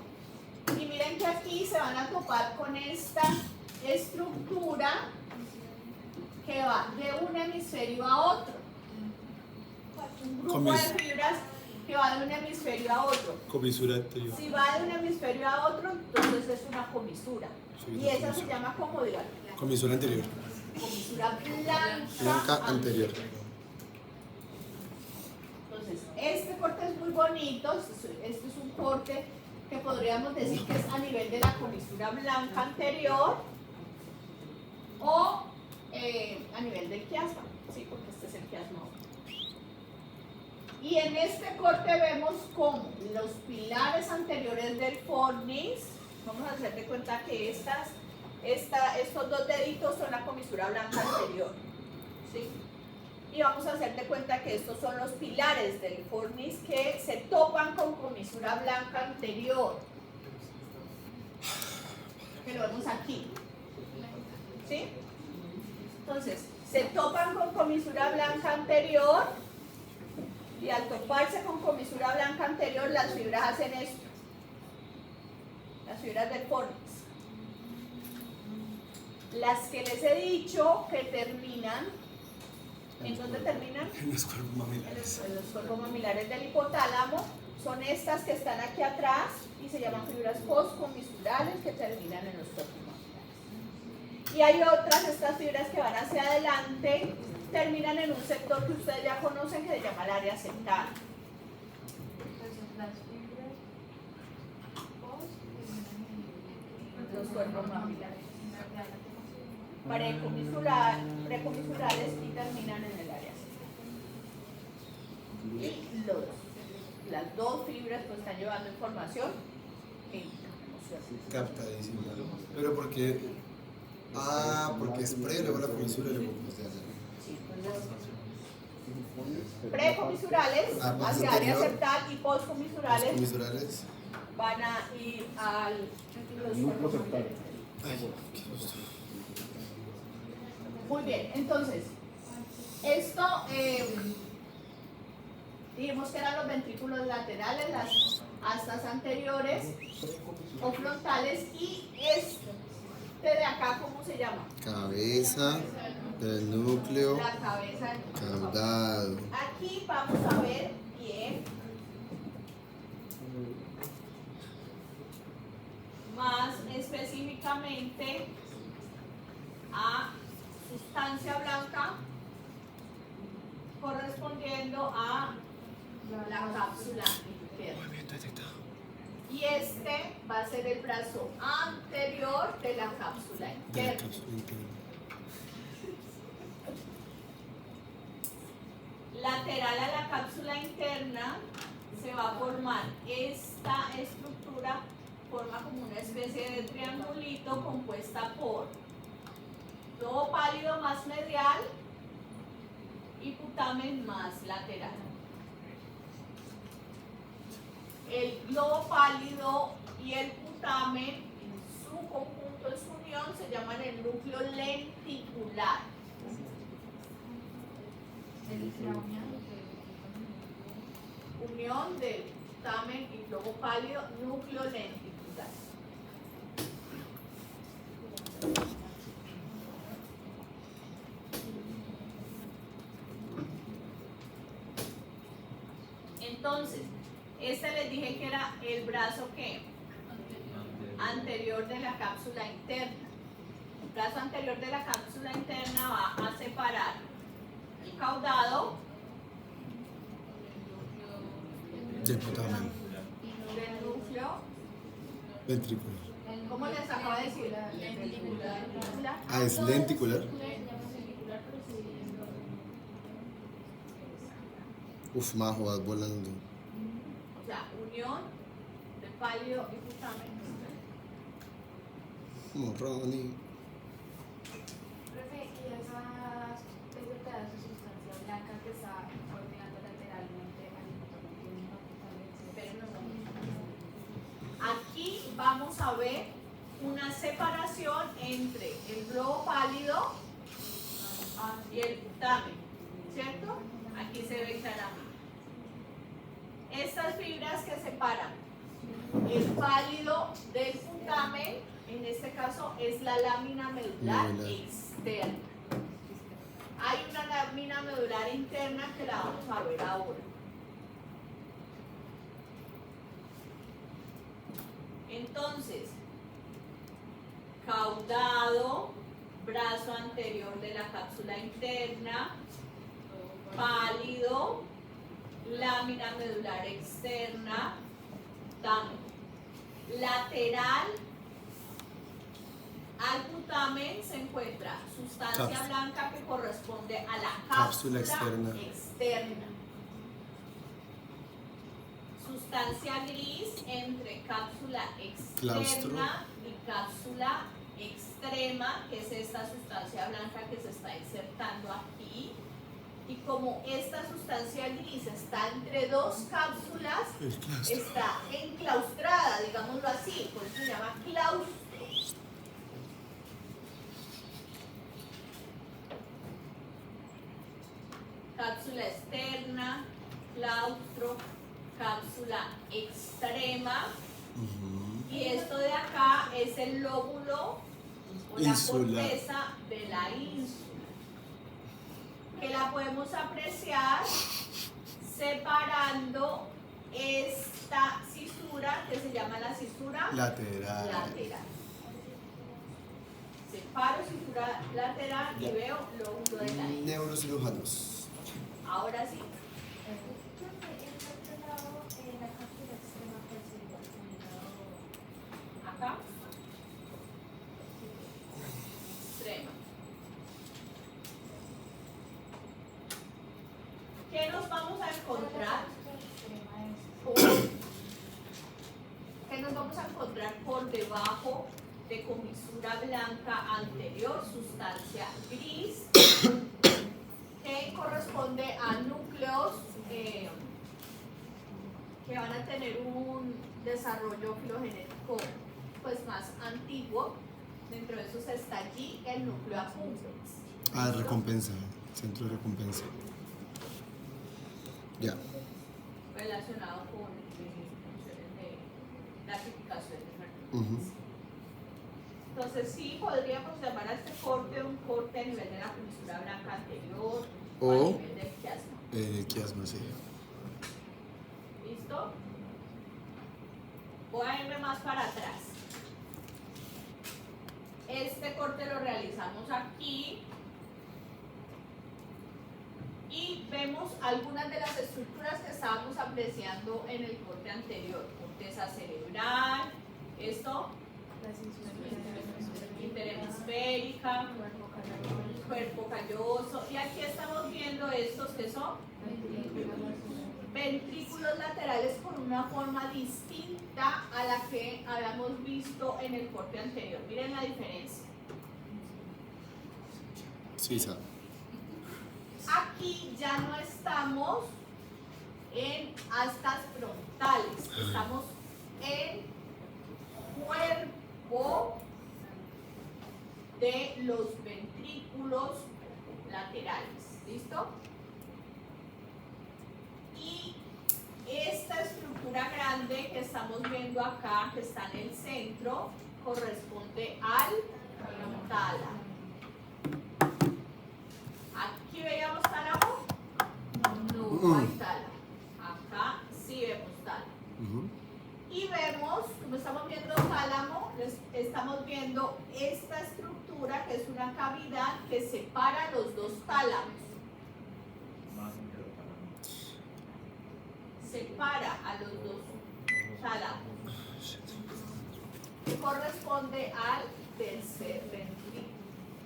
Y miren que aquí se van a topar con esta estructura que va de un hemisferio a otro. Un grupo de fibras que va de un hemisferio a otro. Comisura anterior. Si va de un hemisferio a otro, entonces es una comisura. Sí, Y una esa se comisura. llama comodidad. Comisura anterior. Comisura Blanca anterior. Entonces, este corte es muy bonito. Este es un corte que podríamos decir que es a nivel de la comisura blanca anterior o a nivel del quiasma, ¿sí? Porque este es el quiasma. Y en este corte vemos como los pilares anteriores del fornis, vamos a hacer de cuenta que estos dos deditos son la comisura blanca anterior, ¿sí? Y vamos a hacer de cuenta que estos son los pilares del fornis que se topan con comisura blanca anterior, que lo vemos aquí, ¿sí? Entonces, se topan con comisura blanca anterior y al toparse con comisura blanca anterior, las fibras hacen esto, las fibras del fornis. Las que les he dicho que terminan, ¿en dónde terminan? En los cuerpos mamilares. En los cuerpos mamilares del hipotálamo, son estas que están aquí atrás y se llaman fibras postcomisurales que terminan en los cuerpos mamilares. Y hay otras, estas fibras que van hacia adelante, terminan en un sector que ustedes ya conocen que se llama el área septal. Los cuerpos mamilares. Precomisurales y terminan en el área septal. Y las dos fibras pues están llevando información química, emocional. Captadísimo. Pero porque. Ah, porque es pre, luego la comisura y luego pues ya. Sí, entonces, Precomisurales Ambas hacia área anterior. septal y postcomisurales Comisurales. van a ir al Núcleo septal. Muy bien, entonces, esto dijimos que eran los ventrículos laterales, las astas anteriores o frontales, y este de acá, ¿cómo se llama? Cabeza del núcleo La cabeza del núcleo. caudado. Aquí vamos a ver bien más específicamente a sustancia blanca correspondiendo a la cápsula interna. Y este va a ser el brazo anterior de la cápsula interna. Lateral a la cápsula interna se va a formar esta estructura, forma como una especie de triangulito compuesta por globo pálido más medial y putamen más lateral. El globo pálido y el putamen en su conjunto, en su unión, se llaman el núcleo lenticular. Unión del putamen y globo pálido, núcleo lenticular. Entonces, este les dije que era el brazo que anterior de la cápsula interna. El brazo anterior de la cápsula interna va a separar el caudado Del putamen. del núcleo. Ventrículo. ¿Cómo les acabo de decir? Lenticular. Ah, es lenticular. Uf, majo, vas volando. O sea, unión del pálido y putamen. Como Ronnie. Profe, y ese pedazo de sustancia blanca que está ordenando lateralmente al Aquí vamos a ver una separación entre el globo pálido y el putamen, ¿cierto? Aquí se ve claramente. Estas fibras que separan el pálido del putamen, en este caso es la lámina medular externa. Hay una lámina medular interna que la vamos a ver ahora. Entonces, caudado, brazo anterior de la cápsula interna, pálido, lámina medular externa, putamen. Lateral al putamen se encuentra sustancia Cápsula. blanca que corresponde a la Cápsula cápsula externa. externa. Sustancia gris entre cápsula Claustro. externa y cápsula extrema, que es esta sustancia blanca que se está insertando aquí. Y como esta sustancia gris está entre dos cápsulas, El claustro. está enclaustrada, digámoslo así, por eso se llama claustro. Cápsula externa, claustro, cápsula extrema. Y esto de acá es el lóbulo o la Ínsula. corteza de la ínsula, que la podemos apreciar separando esta cisura que se llama la cisura Lateral. lateral. Separo cisura lateral y veo lóbulo de la ínsula. Neurocirujanos. Ahora sí. Acá. Extrema. ¿Qué nos vamos a encontrar? ¿Qué nos vamos a encontrar por debajo de comisura blanca anterior? Sustancia gris. que corresponde a núcleos que van a tener un desarrollo filogenético pues más antiguo. Dentro de esos está allí el núcleo accumbens. Ah, recompensa, centro de recompensa. Ya. Relacionado con funciones de gratificación de recompensa. Ujú. Entonces sí podríamos llamar a este corte un corte a nivel de la comisura blanca anterior o a O nivel del quiasma. quiasma, sí. ¿Listo? Voy a irme más para atrás. Este corte lo realizamos aquí y vemos algunas de las estructuras que estábamos apreciando en el corte anterior. Corteza cerebral, esto, interhemisférica, cuerpo calloso, y aquí estamos viendo estos que son ventrículos laterales con una forma distinta a la que habíamos visto en el corte anterior. Miren la diferencia. Sí, sabe. Aquí ya no estamos en astas frontales, estamos en cuerpo de los ventrículos laterales. ¿Listo? Y esta estructura grande que estamos viendo acá, que está en el centro, corresponde al tálamo. ¿Aquí veíamos tálamo? No hay tálamo. Acá sí vemos tálamo. Ujú. Y vemos, como estamos viendo tálamo, estamos viendo esta estructura que es una cavidad que separa los dos tálamos. Separa a los dos tálamos. Corresponde al tercer ventrículo.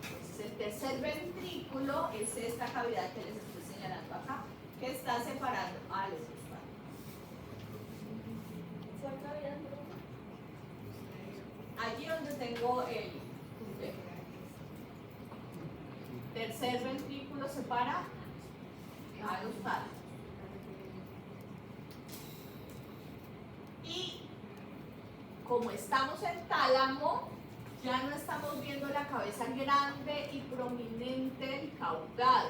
Entonces, el tercer ventrículo es esta cavidad que les estoy señalando acá, que está separando a los dos tálamos. Allí donde tengo el punto. Tercer ventrículo separa a los tálamos. Y como estamos en tálamo, ya no estamos viendo la cabeza grande y prominente del caudal.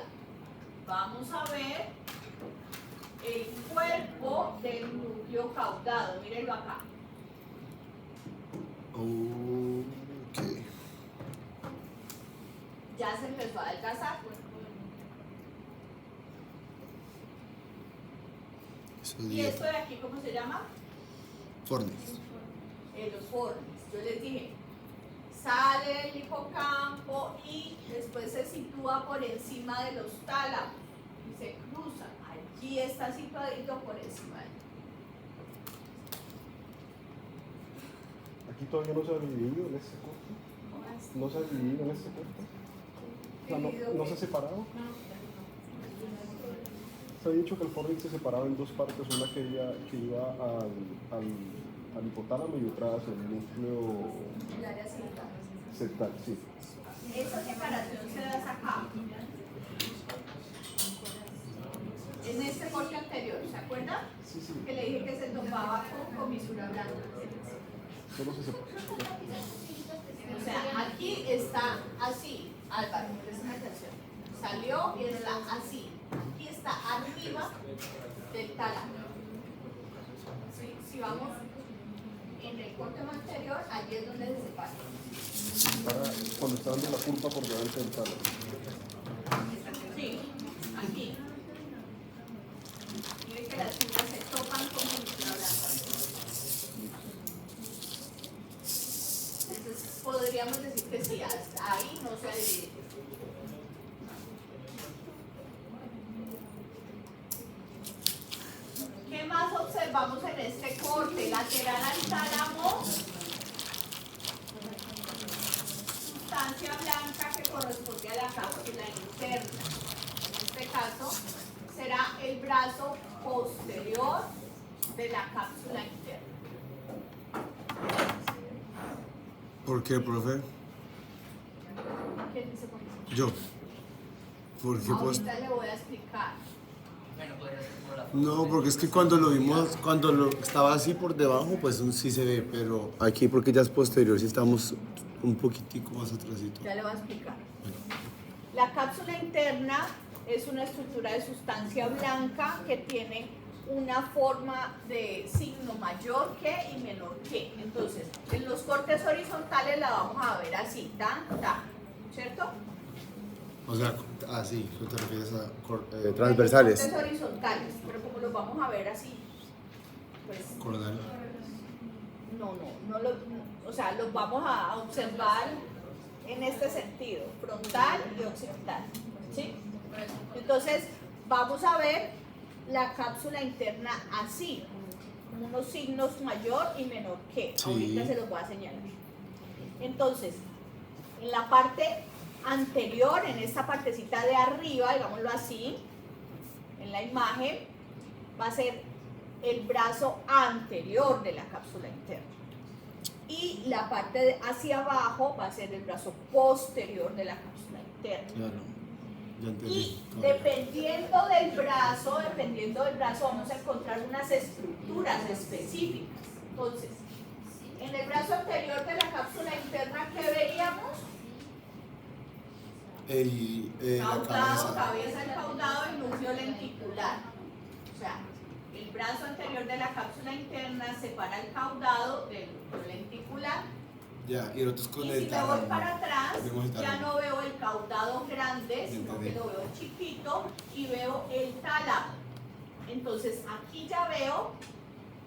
Vamos a ver el cuerpo del núcleo caudado. Mírenlo acá. Ok. Ya se empezó a adelgazar. Eso ¿Y digo. esto de aquí cómo se llama? Fornis. Los fornis. Yo les dije, sale del hipocampo y después se sitúa por encima de los tálamos y se cruza. Allí está situadito por encima de él. Aquí todavía no se ha dividido en este corte. No se ha dividido en este corte. O sea, no se ha separado. Se ha dicho que el fornix se separaba en dos partes, una que iba al hipotálamo y otra hacia el núcleo El área central. septal, sí. Esa separación se da acá. En este corte anterior, ¿se acuerdan? Sí, sí. Que le dije que se topaba con comisura blanda. Solo se separa. O sea, aquí está así, Álvaro, presta atención. Salió y está así. Aquí está arriba del tálamo. ¿Sí? Si vamos en el corte anterior, allí es donde se separa. Cuando está dando la curva por delante del tálamo. Sí, aquí. Miren que las fibras se topan con comisura blanda. Entonces podríamos decir que sí, hasta ahí no se ha dividido. ¿Qué más observamos en este corte? Lateral al tálamo, sustancia blanca que corresponde a la cápsula interna. En este caso será el brazo posterior de la cápsula interna. ¿Por qué, profe? ¿Quién dice por qué? Yo. ¿Por qué pues? Ahorita le voy a explicar. Bueno, podría ser por la No, porque es que cuando lo vimos, cuando lo estaba así por debajo, pues sí se ve, pero aquí porque ya es posterior, sí estamos un poquitico más atrasito. Ya le voy a explicar. La cápsula interna es una estructura de sustancia blanca que tiene una forma de signo mayor que y menor que. Entonces, en los cortes horizontales la vamos a ver así, tan, tan, ¿cierto? O sea, así, ¿tú te refieres a transversales? En los cortes horizontales, pero como los vamos a ver así, pues Coronal. o sea, los vamos a observar en este sentido, frontal y occipital, ¿sí? Entonces, vamos a ver la cápsula interna así, con unos signos mayor y menor que. Sí. Ahorita se los voy a señalar. Entonces, en la parte anterior, en esta partecita de arriba, digámoslo así, en la imagen, va a ser el brazo anterior de la cápsula interna. Y la parte hacia abajo va a ser el brazo posterior de la cápsula interna. Claro, ya entendí. Y dependiendo del brazo, vamos a encontrar unas estructuras específicas. Entonces, en el brazo anterior de la cápsula interna, ¿qué veríamos? La Caudado, cabeza. cabeza del caudado y núcleo lenticular. O sea, el brazo anterior de la cápsula interna separa el caudado del núcleo lenticular. Ya, y nosotros con Y el si me voy para atrás, vemos el ya tálamo. no veo el caudado grande, sino que lo veo chiquito y veo el tálamo. Entonces aquí ya veo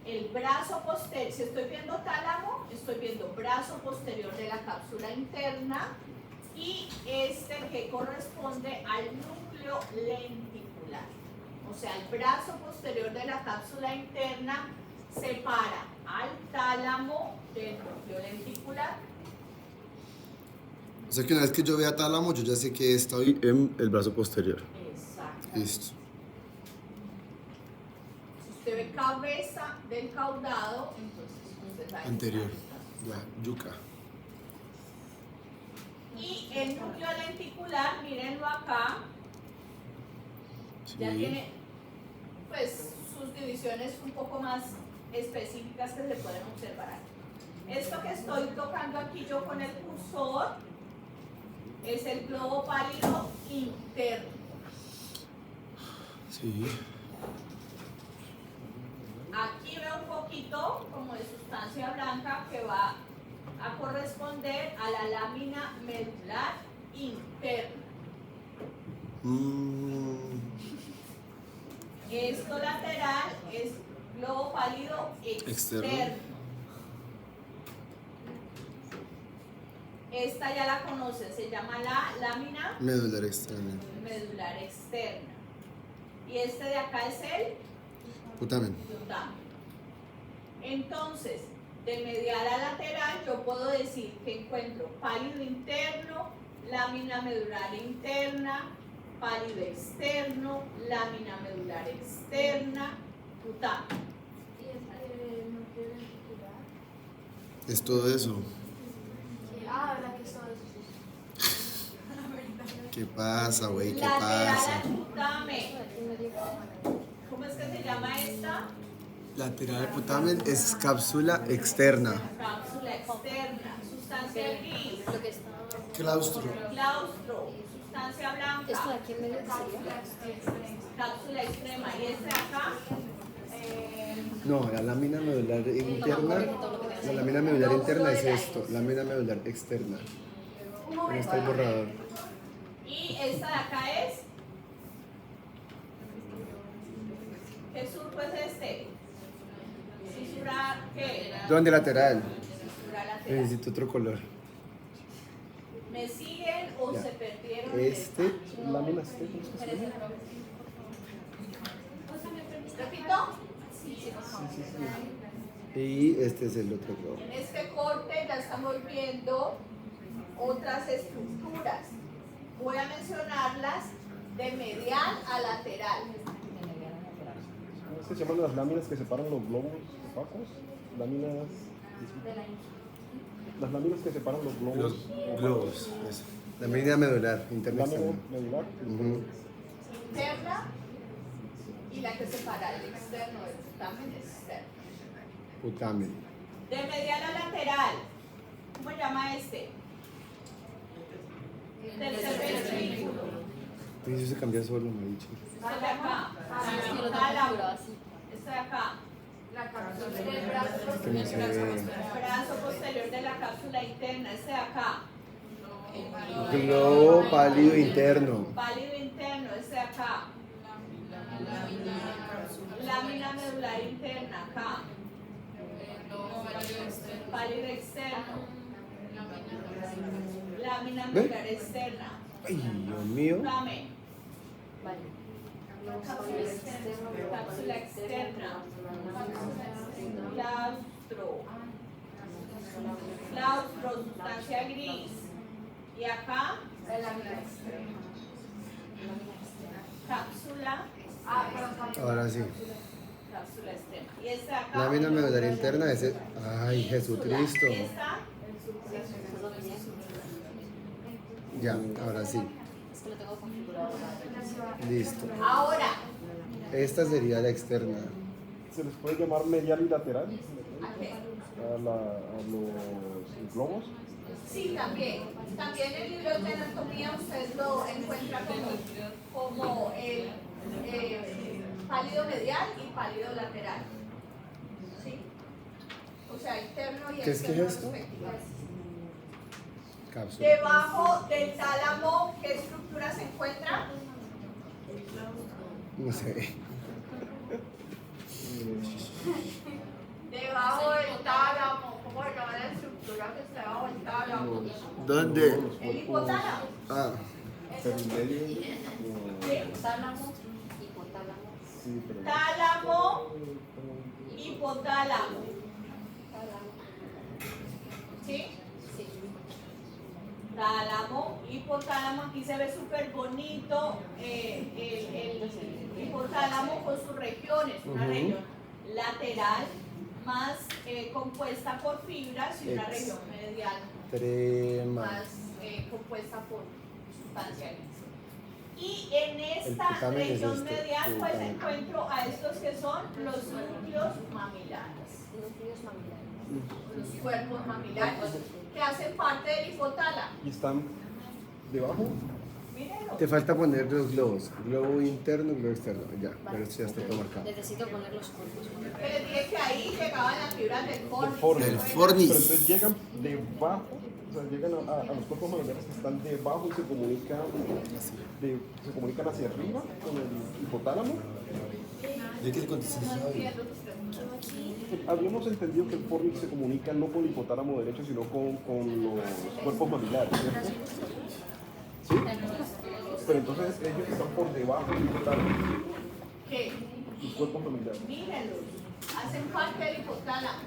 el brazo posterior. Si estoy viendo tálamo, estoy viendo brazo posterior de la cápsula interna y este que corresponde al núcleo lenticular. O sea, el brazo posterior de la cápsula interna separa al tálamo del núcleo lenticular. O sea que una vez que yo vea tálamo, yo ya sé que estoy en el brazo posterior. Exacto. Listo. Si usted ve cabeza del caudado, entonces usted sabe que Anterior. está. Ya, yuca. Y el núcleo lenticular, mírenlo acá, Sí. ya tiene pues sus divisiones un poco más específicas que se pueden observar aquí. Esto que estoy tocando aquí yo con el cursor es el globo pálido interno. Sí. Aquí veo un poquito como de sustancia blanca que va a corresponder a la lámina medular interna. Esto lateral es globo pálido externo. Externo. Esta ya la conocen, se llama la lámina Medular externa. medular externa. Y este de acá es el Putamen. putamen. Entonces, de medial a lateral yo puedo decir que encuentro pálido interno, lámina medular interna, pálido externo, lámina medular externa, putamen. ¿Y el núcleo lenticular? Es todo eso. ¿Verdad que es todo eso? ¿Qué pasa, güey? ¿Qué Lateral pasa? al putamen. ¿Cómo es que se llama esta? Lateral putamen es cápsula externa. Cápsula externa, sustancia gris, Claustro. claustro, sustancia blanca, ¿Esto de aquí en medio sería? cápsula extrema. Y este de acá, No, la lámina medular interna. La lámina medular interna es esto. Lámina medular externa. Ahí está el borrador. y esta de acá es, ¿qué surco es este? Cisura, ¿qué? ¿Dónde lateral? Cisura lateral. Necesito otro color. ¿Me siguen o Ya. se perdieron? Este. Láminas técnicas. ¿Repito? Y este es el otro globo. En este corte ya estamos viendo otras estructuras. Voy a mencionarlas de medial a lateral. ¿Cómo se llaman las láminas que separan los globos opacos? Láminas. Las láminas que separan los globos. Los globos. Eso. La medida medular, interna lámina externa. medular. Ujú. Interna y la que separa el externo del putamen es externa. Putamen. De medial a lateral, ¿cómo se llama este? Tercer ventrículo. Eso se cambia solo, me ha dicho. Este de acá. Tálamo. Este de acá. La cápsula del brazo Que no se ve. Brazo posterior de la cápsula interna. Este de acá. Globo pálido interno. Pálido interno. Este de acá. Lámina medular interna. Acá. Pálido externo. Lámina ¿Ve? medular externa. Ay, Dios mío. Dame. Cápsula externa. Claustro. Claustro, sustancia gris. Y acá, cápsula. Ahora sí. Cápsula externa. Y esta acá. Lámina medular interna, ese. Ay, Jesucristo. Y esta, Ya, ahora sí. Listo. ahora, Esta sería la externa. Se les puede llamar medial y lateral ¿a qué? a los globos. Sí, también. También en libros de anatomía usted lo encuentra como el pálido medial y pálido lateral. ¿Sí? O sea, interno y ¿Qué es que es externo esto? respectivamente. Cápsula. Debajo del tálamo, ¿qué estructura se encuentra? No sé. Debajo del tálamo. ¿Cómo se llama la estructura que está debajo del tálamo? ¿Dónde? El hipotálamo. Ah, Pero en medio. Tálamo, hipotálamo. Sí, pero. Tálamo, hipotálamo. ¿Sí? Sí. Tálamo, hipotálamo, aquí se ve súper bonito el hipotálamo con sus regiones, una Ujú. región lateral más compuesta por fibras y una Ex. región medial trema. más compuesta por sustancia gris. Y en esta putamen es región este, medial pues putamen. encuentro a estos que son los núcleos mamilares, los cuerpos mamilares que hacen parte del hipotálamo. Y están debajo. Mírenlo. Te falta poner los globos. Globo interno, globo externo. Ya, pero esto ya está todo marcado. Necesito poner los cuerpos. Que les dije que ahí llegaban las fibras del fornix. fornix. Del Bueno, fornix. Pero entonces llegan debajo, o sea, llegan a los cuerpos mamulares que están debajo y se comunican hacia arriba con el hipotálamo. ¿De qué contestas? no entiendo tus preguntas. Habíamos entendido que el fornix se comunica no con el hipotálamo derecho, sino con los cuerpos mamilares, ¿cierto? ¿Sí? Pero entonces ellos están por debajo del hipotálamo, ¿Qué? los cuerpos mamilares. Mírenlos, hacen parte del hipotálamo.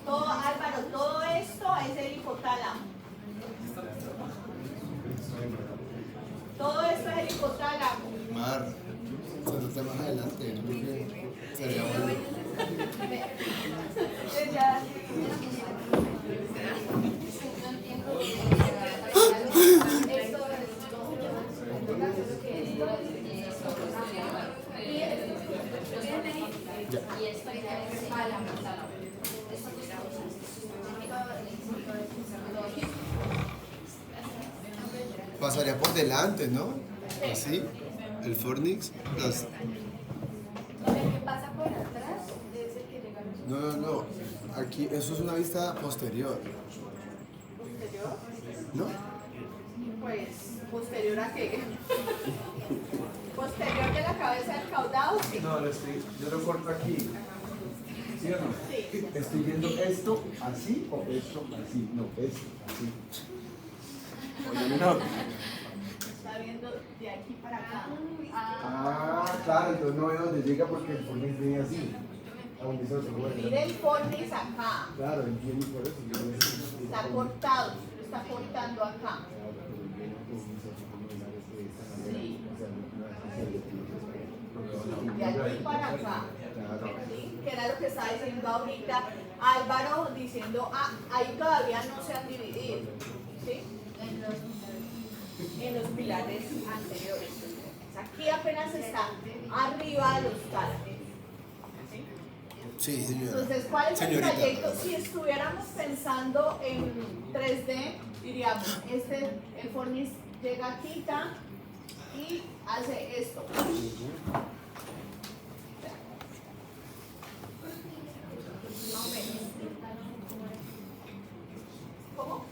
Todo, Álvaro, todo esto es el hipotálamo. Todo esto es el hipotálamo. Mar, cuando está más adelante, yo creo que sería bueno. Ya. Y esto ya es tálamo. Pasaría por delante, ¿no? Así, el fornix. Los... El que pasa por atrás es el que llega a los No, no, no. Aquí, eso es una vista posterior. ¿Posterior? ¿No? Pues, ¿posterior a qué? ¿Posterior de la cabeza del caudado? Sí. No, yo lo corto aquí. ¿Sí o no? Sí. Estoy viendo esto así o esto así. No, esto así. Oye, no. Está viendo de aquí para acá. Ah, claro, entonces no veo dónde llega porque el fornix viene así. A donde se lo tengo que ver. Mire el fornix acá. Claro, entiendo por eso. Yo no sé. Está cortado, lo está cortando acá. Sí. De aquí para acá. ¿Sí? Que era lo que estaba diciendo ahorita Álvaro, diciendo, ah, ahí todavía no se han dividido. ¿Sí? en los pilares anteriores. Aquí apenas está arriba de los tálamos. ¿Sí? Sí, señora. Entonces, ¿cuál es el Señorita. trayecto? Si estuviéramos pensando en 3D, diríamos, el fornis llega aquí y hace esto. Más o menos. ¿Cómo?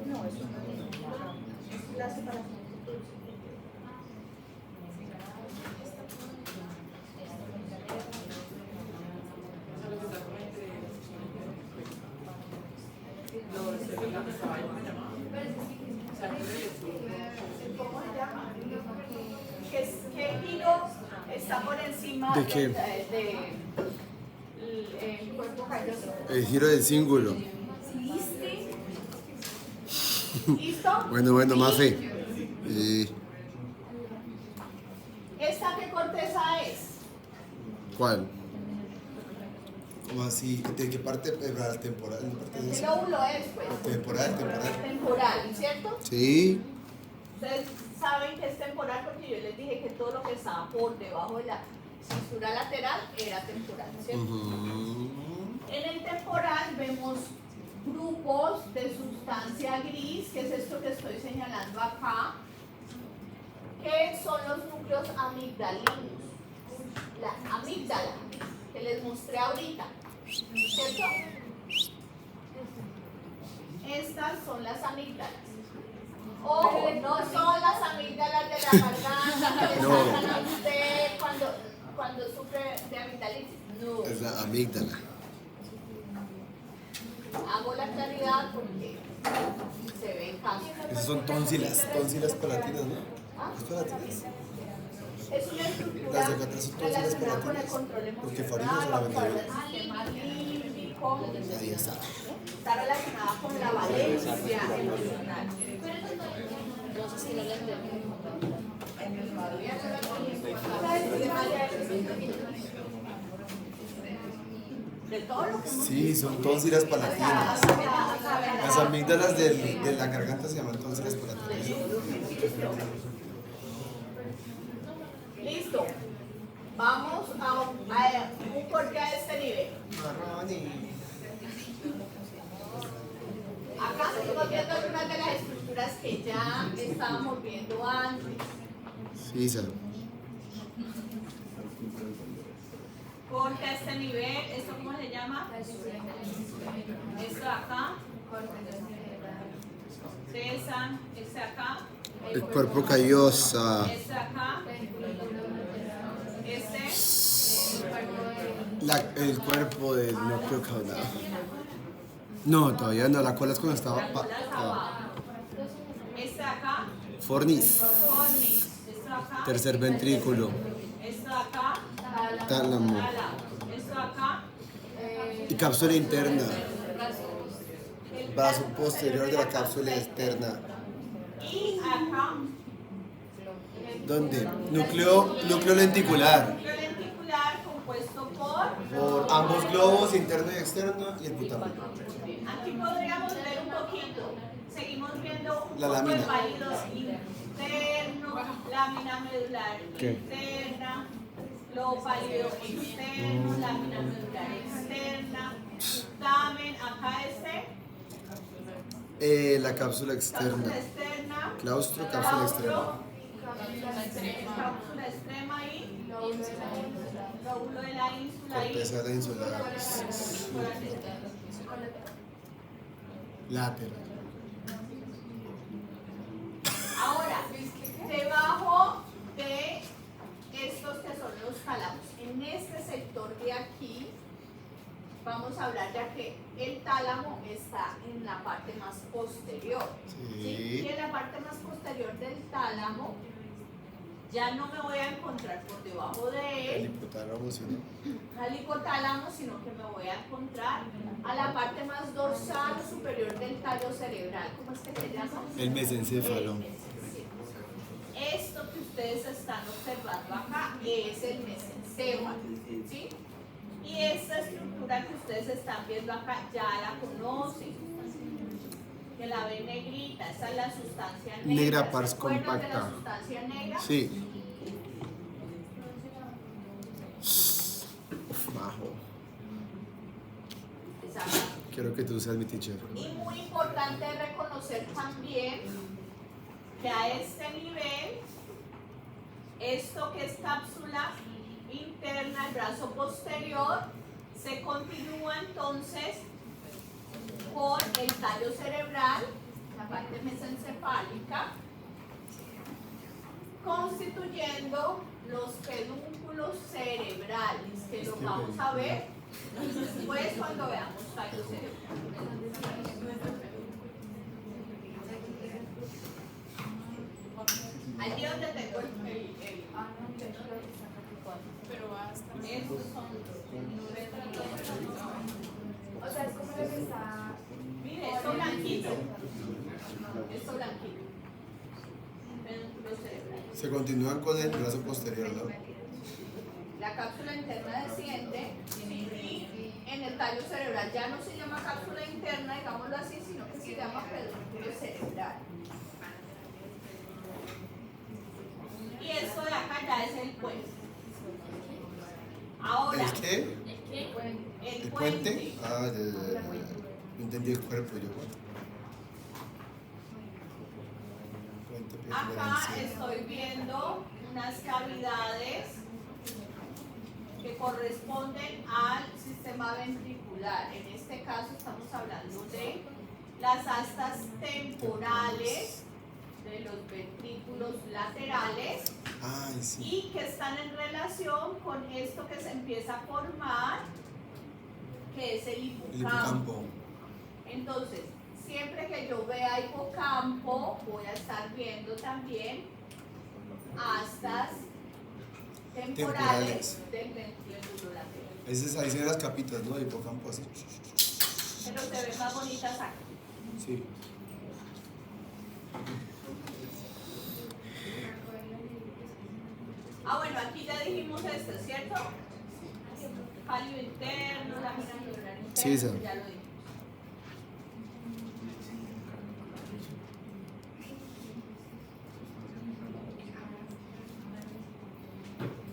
No, eso no es la separación. ¿Cómo se llama? ¿Qué giro está por encima ¿De qué? el cuerpo calloso? El giro del cíngulo. ¿Listo? ¿Listo? Bueno, Mafe. ¿Esta qué corteza es? ¿Cuál? ¿Cómo así? ¿De qué parte temporal? ¿Qué lóbulo es, pues? Temporal. Temporal, ¿cierto? Sí. Ustedes saben que es temporal porque yo les dije que todo lo que estaba por debajo de la cintura lateral era temporal, ¿cierto? En el temporal vemos grupos de sustancia gris, que es esto que estoy señalando acá, que son los núcleos amigdalinos. La amígdala, que les mostré ahorita, ¿cierto? Estas son las amígdalas. Ojo, no son las amígdalas de la garganta que le No. saltan a usted cuando sufre de amigdalitis. No. Es la amígdala. Hago la claridad porque se ve en caso. Esas son tónsilas palatinas, ¿no? ¿Ah? ¿Es palatinas? Es una estructura Las de acá atrás son tónsilas relacionada con el palatinas. control Porque emocional, Farinha con solamente el sistema límbico. Nadie sabe. Está relacionada con la valencia emocional. De todo lo que hemos Sí, son tónsilas palatinas. Las amígdalas de la garganta se llaman tónsilas palatinas. Listo. Vamos a un corte a este nivel. Acá seguimos viendo algunas de las estructuras que ya estábamos viendo antes. Sí, Sa. Corte a este nivel. ¿Esto cómo se llama? Esto de acá. César. Este de acá. El cuerpo callosa. Este de acá. Este. El cuerpo del núcleo caudal. No, todavía no. La cola es cuando estaba. Este de acá. Fornis. Fornis. Esto de acá. Tercer ventrículo. Esto de acá. Tálamo. Esto de acá. Y cápsula interna. Brazo posterior de la cápsula externa. Y acá. ¿Dónde? Núcleo lenticular. Núcleo lenticular compuesto por. Por ambos globos, interno y externo, y el butano. Aquí podríamos ver un poquito. Seguimos viendo un La poco lámina. de válido interno, lámina medular ¿Qué? interna, globo pálido externo, lámina medular externa, dictamen, acá La cápsula externa. cápsula externa, Claustro, cápsula externa. cápsula extrema y lóbulo de la ínsula y Corteza de insular. Lateral. Ahora, debajo de estos que son los tálamos, en este sector de aquí, vamos a hablar ya que el tálamo está en la parte más posterior. Sí. Y en la parte más posterior del tálamo, ya no me voy a encontrar por debajo de El él hipotálamo, ¿sí, no? al hipotálamo, sino que me voy a encontrar a la parte más dorsal superior del tallo cerebral. ¿Cómo es que se llama? El mesencéfalo. Esto que ustedes están observando acá es el mesencéfalo, ¿sí? Y esta estructura que ustedes están viendo acá, ya la conocen. Que la ven negrita, esa es la sustancia negra. Negra pars ¿Se acuerdan de compacta. la sustancia negra? Sí. Uf, majo. Exacto. Quiero que tú seas mi teacher. Y muy importante reconocer también que a este nivel, esto que es cápsula interna, el brazo posterior, se continúa entonces con el tallo cerebral, la parte mesencefálica, constituyendo los pedúnculos cerebrales, que los vamos a ver después cuando veamos tallo cerebral. Allí donde tengo estos son O sea, es como lo que está. mire, esto blanquito. Esto blanquito. Pedúnculo cerebral. Se continúan con el brazo posterior, ¿no? La cápsula interna desciende y en el tallo cerebral ya no se llama cápsula interna, digámoslo así, sino que se llama pedúnculo cerebral. Y esto de acá ya es el puente. Ahora, ¿El qué? el ¿El puente. puente? Ah, ya. No entendí el cuerpo, yo. Puente Acá preferencial. estoy viendo unas cavidades que corresponden al sistema ventricular. En este caso estamos hablando de las astas temporales de los ventrículos laterales Ay, sí. y que están en relación con esto que se empieza a formar, que es el El hipocampo. hipocampo. Entonces, siempre que yo vea hipocampo, voy a estar viendo también astas temporales del ventrículo lateral. Ahí se ven las capitas, ¿no? El hipocampo así. Pero se ven más bonitas aquí. Sí. Bueno, aquí ya dijimos esto, ¿cierto? Palio interno, lámina neural interna, Sí, sí. ya lo dijimos.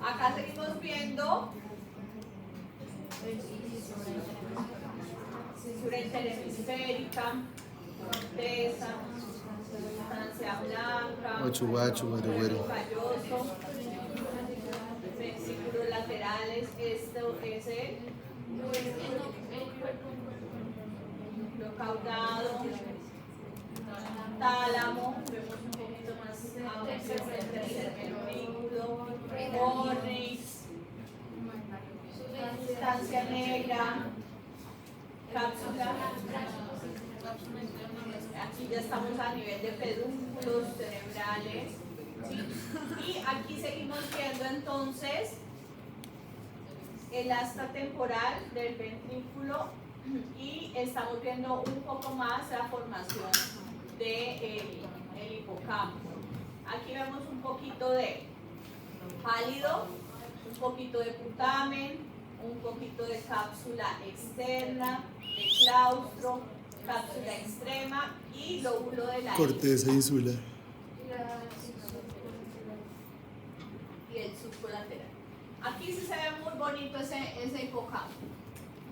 Acá seguimos viendo cintura interhemisférica, corteza, sustancia blanca, Guachu, guachu, güero, güero. calloso, ventrículos laterales, esto es el núcleo caudado, tálamo, vemos un poquito más abajo el tercer ventrículo, cornix, sustancia negra, cápsula. Aquí ya estamos a nivel de pedúnculos cerebrales, ¿sí? Y aquí seguimos viendo entonces el asta temporal del ventrículo y estamos viendo un poco más la formación del hipocampo. Aquí vemos un poquito de pálido, un poquito de putamen, un poquito de cápsula externa, de claustro, cápsula extrema y lóbulo de la Corteza insular. y el surco lateral. Aquí sí se ve muy bonito ese hipocampo.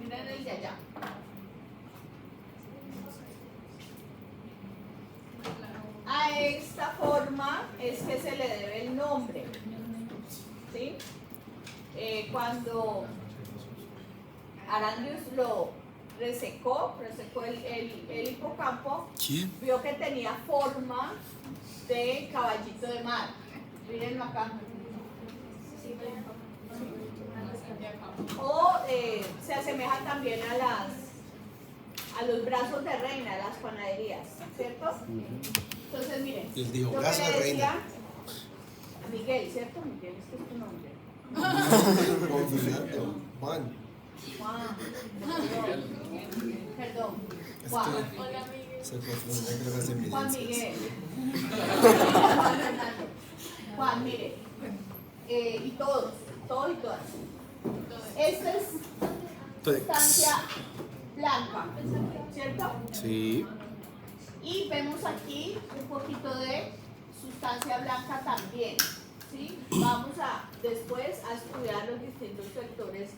Miren el de allá. A esta forma es que se le debe el nombre. ¿Sí? Cuando Arandius lo resecó el hipocampo, ¿Quién? vio que tenía forma de caballito de mar. Mírenlo acá. O se asemeja también a los brazos de reina, a las panaderías, ¿cierto? Entonces, miren, Y él dijo, lo que brazo de le decía reina. a Miguel, ¿cierto? Miguel, este es tu nombre. Juan Fernando. Juan. Juan, perdón, Es Juan. que se confundía, creo que es Juan evidencias. Miguel. Juan Fernando. Juan, mire. Y todos y todas. Este es sustancia blanca, ¿cierto? Sí. Y vemos aquí un poquito de sustancia blanca también, ¿sí? Vamos a después a estudiar los distintos sectores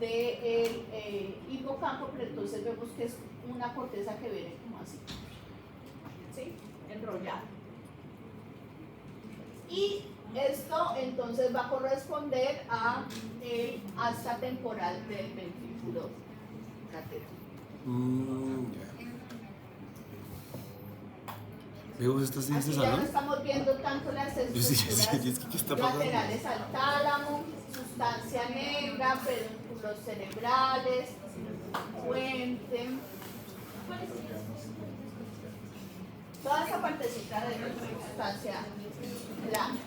del hipocampo, pero entonces vemos que es una corteza que viene como así, ¿sí? Enrollada. Y esto entonces va a corresponder a el asta temporal del ventrículo cateto. Vemos estas Aquí ciencias, ya no ¿no? estamos viendo tanto las Sí, estructuras es que ¿qué está pasando? laterales al tálamo, sustancia negra, pedúnculos cerebrales, puente. Toda esa partecita de sustancia blanca.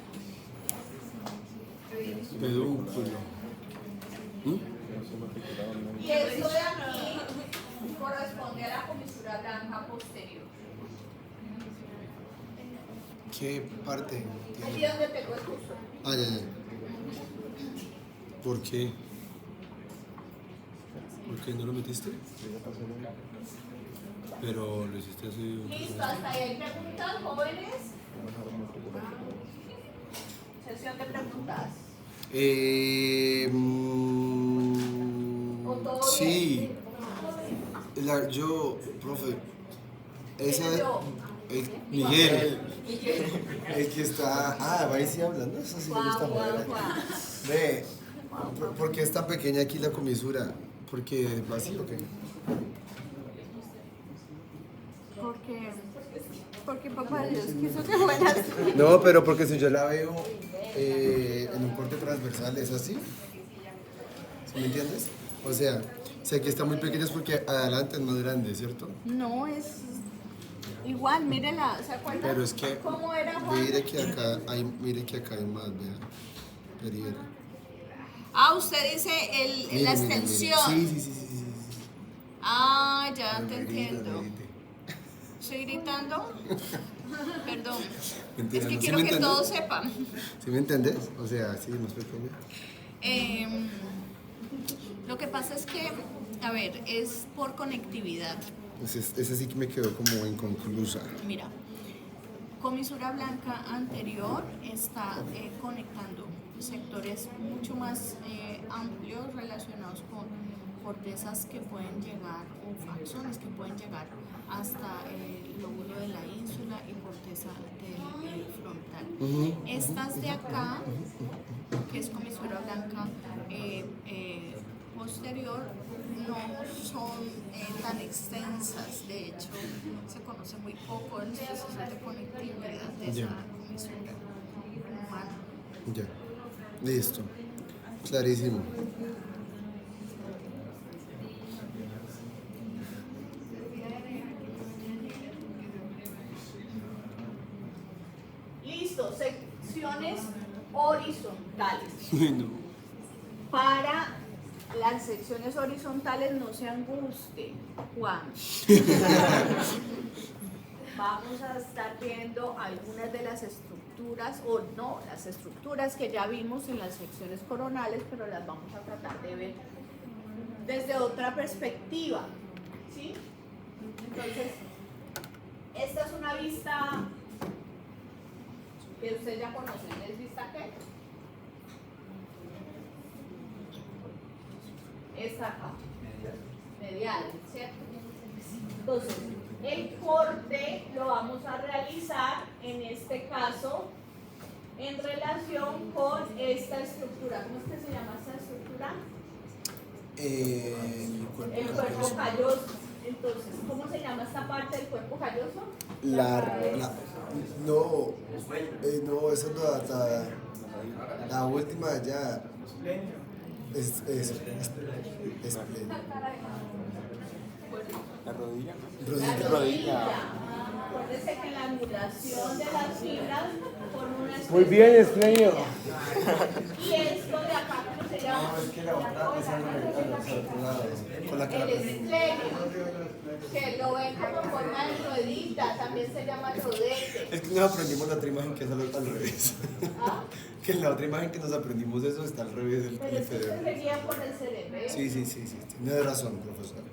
Pedúnculo. Y esto de aquí corresponde a la comisura blanca posterior. ¿Qué parte? Aquí donde tengo el curso. Ah, ya. ¿Por qué? ¿Por qué no lo metiste? Pero lo hiciste así. Listo, hasta ahí hay preguntas, jóvenes. Sesión de preguntas. ¿O todo Sí. bien? Yo, profe, esa ¿Quién yo? Miguel, el que está. Ah, va a ir hablando. Eso sí me gusta Juan. Ve, ¿por qué es tan pequeña aquí la comisura? ¿Porque vacío o qué? Porque papá Dios quiso que fuera así. No, pero porque si yo la veo en un corte transversal, ¿es así? ¿Sí me entiendes? O sea, si aquí está muy pequeña es porque adelante es más grande, ¿cierto? No, es igual, mírela, ¿se acuerdan? Pero es que, ¿Cómo era, Juan? mire que acá hay más, vea. Periodo. Ah, usted dice Mire, la mire, mire. extensión. Sí. Ah, ya No te me grite, entiendo. no me grite. ¿Estoy gritando? Perdón. Mentira, Es que ¿no? ¿Sí quiero me que entiendes? todos sepan. ¿Sí me entiendes? O sea, sí, más pequeña. Lo que pasa es que, a ver, es por conectividad. Esa sí que me quedó como inconclusa. Mira, comisura blanca anterior está conectando sectores mucho más amplios relacionados con cortezas que pueden llegar, o axones que pueden llegar hasta el lóbulo de la ínsula y corteza del frontal. Estas de acá, que es comisura blanca posterior, no son tan extensas. De hecho, se conoce muy poco de los procesos de conectividad de esa comisura humana. Ya. Listo. Clarísimo. Listo, secciones horizontales. Bueno. Para las secciones horizontales no se angustien, Juan. Vamos a estar viendo algunas de las estructuras, o no, las estructuras que ya vimos en las secciones coronales, pero las vamos a tratar de ver desde otra perspectiva, ¿sí? Entonces, esta es una vista que ustedes ya conocen. ¿Es vista qué? Esta acá. Medial, ¿cierto? Entonces, el corte lo vamos a realizar, en este caso, en relación con esta estructura. ¿Cómo es que se llama esta estructura? El cuerpo calloso. Entonces, ¿cómo se llama esta parte del cuerpo calloso? No, esa es la última ya. Es eso. Es La rodilla, La rodilla. Acuérdense que la angulación de las fibras forma una especie Muy bien, de Esclenio. Y esto de acá, ¿cómo se llama? No, es que la otra es con la que El la esclenio. que lo ven como en forma de ruedita, también se llama rodete. Es que nos aprendimos la otra imagen que es al revés. ¿Ah? Que en la otra imagen que nos aprendimos eso está al revés del Pero es que cerebro. se guía por el cerebro. Sí. Tienes razón, profesor.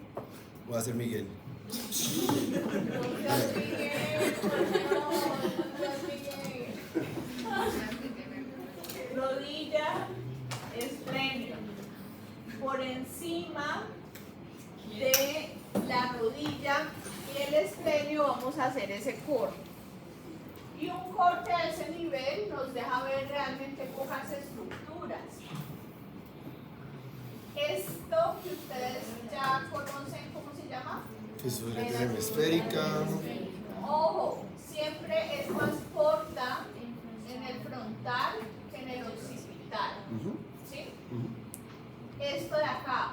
Voy a ser Miguel. No seas Miguel, por favor, no seas Miguel. Rodilla, esplenio. Por encima de la rodilla y el esplenio vamos a hacer ese corte. Y un corte a ese nivel nos deja ver realmente pocas estructuras. Esto que ustedes ya conocen, ¿cómo se llama? Fisura hemisférica. Ojo, siempre es más corta en el frontal que en el occipital. ¿Sí? Esto de acá,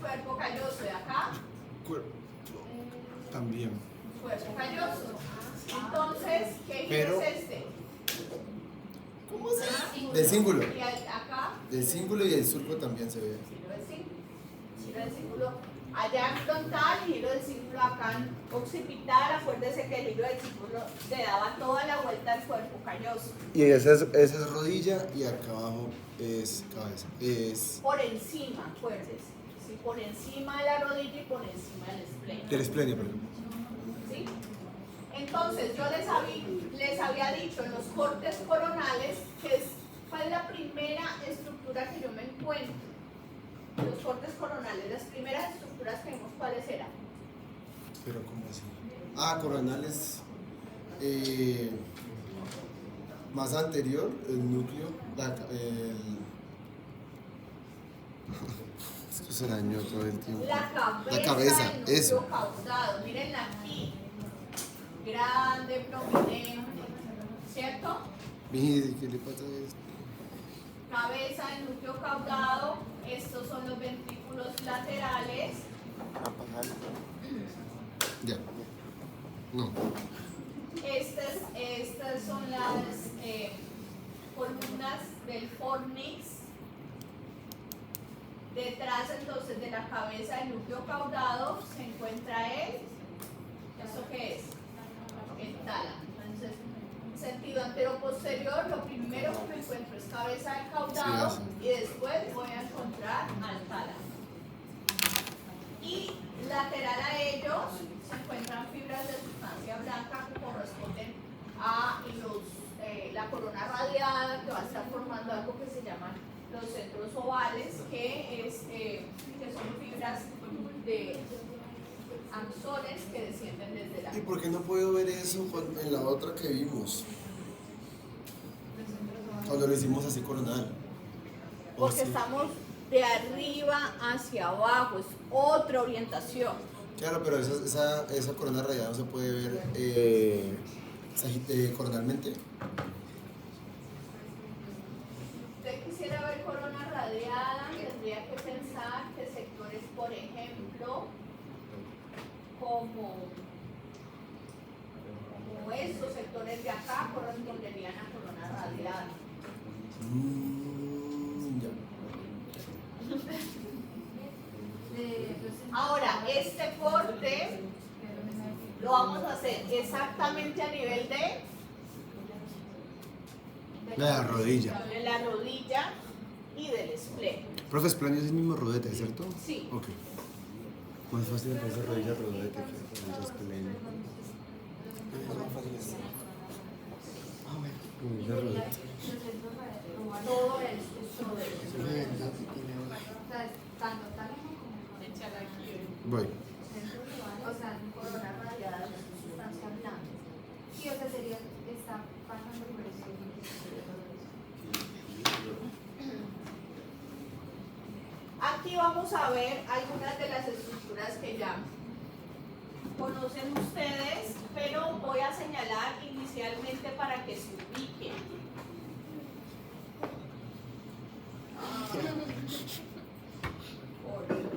cuerpo calloso de acá, Cuerpo. También. cuerpo calloso. Entonces, ¿qué giro Pero- es este? ¿Cómo se llama? Del cíngulo. Y acá, Del cíngulo y el surco también se ve. giro del círculo. Giro del círculo allá en frontal y giro del círculo acá en occipital. Acuérdese que el giro del círculo le daba toda la vuelta al cuerpo calloso. Y esa es rodilla y acá abajo es cabeza. Es Por encima, acuérdese. ¿Sí? Por encima de la rodilla y por encima del esplenio. del esplenio, perdón. ¿Sí? Entonces, yo les había dicho en los cortes coronales que cuál es la primera estructura que yo me encuentro. Los cortes coronales, las primeras estructuras que vimos, ¿cuáles eran? Pero ¿cómo así? Ah, coronales. Más anterior, el núcleo, Esto se dañó todo el tiempo. La cabeza, del núcleo eso. caudado. Mírenla aquí. Grande, prominente. ¿Cierto? Mire, ¿qué le pasa a esto? Cabeza del núcleo caudado. Estos son los ventrículos laterales. Ya. No. Estas son las columnas del fornix. Detrás entonces de la cabeza del núcleo caudado se encuentra ¿eso qué es? El tálamo. Entonces, sentido antero-posterior, lo primero que me encuentro es cabeza del caudado Sí, y después voy a encontrar al tálamo. Y lateral a ellos se encuentran fibras de sustancia blanca que corresponden a la corona radiada, que va a estar formando algo que se llaman los centros ovales, que son fibras de axones que descienden desde la... ¿Y por qué no puedo ver eso en la otra que vimos? Cuando lo hicimos así coronal. ¿O Porque sí? estamos de arriba hacia abajo, es otra orientación. Claro, pero esa corona radiada no se puede ver coronalmente. Usted quisiera ver corona radiada, tendría que pensar que sectores, por ejemplo, como estos sectores de acá corresponderían a corona radiada. Ya. Ahora, este corte lo vamos a hacer exactamente a nivel de La rodilla. la rodilla y del esplenio. Profe, esplenio es el mismo rodete, ¿cierto? Sí. Ok. Más fácil entonces rodilla rodete que rodilla esplenio. Rodilla rodete. Todo esto, todo esto. O sea, tanto tálamo como Échala aquí. Voy. o sea, Corona radiada es sustancia blanca. sí, o sea, está pasando por eso. Aquí vamos a ver algunas de las estructuras que ya conocen ustedes, pero voy a señalar inicialmente para que se ubiquen. Por Dios.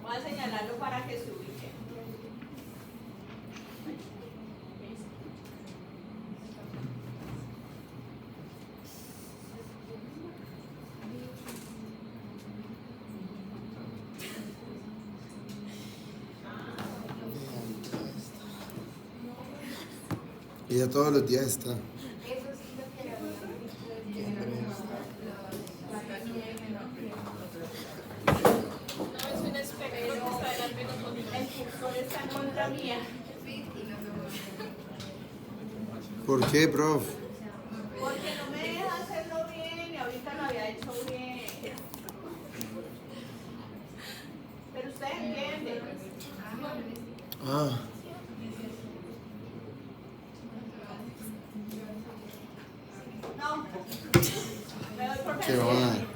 Voy a señalarlo para que se ubiquen. Ella todos los días está. Eso sí lo que habíamos visto desde No es un espectro que está en el cursor está en contra mía. ¿Por qué, prof? Porque no me deja hacerlo bien y ahorita lo había hecho bien. Pero usted entiende. Ah, No. Me doy por qué va. vencida.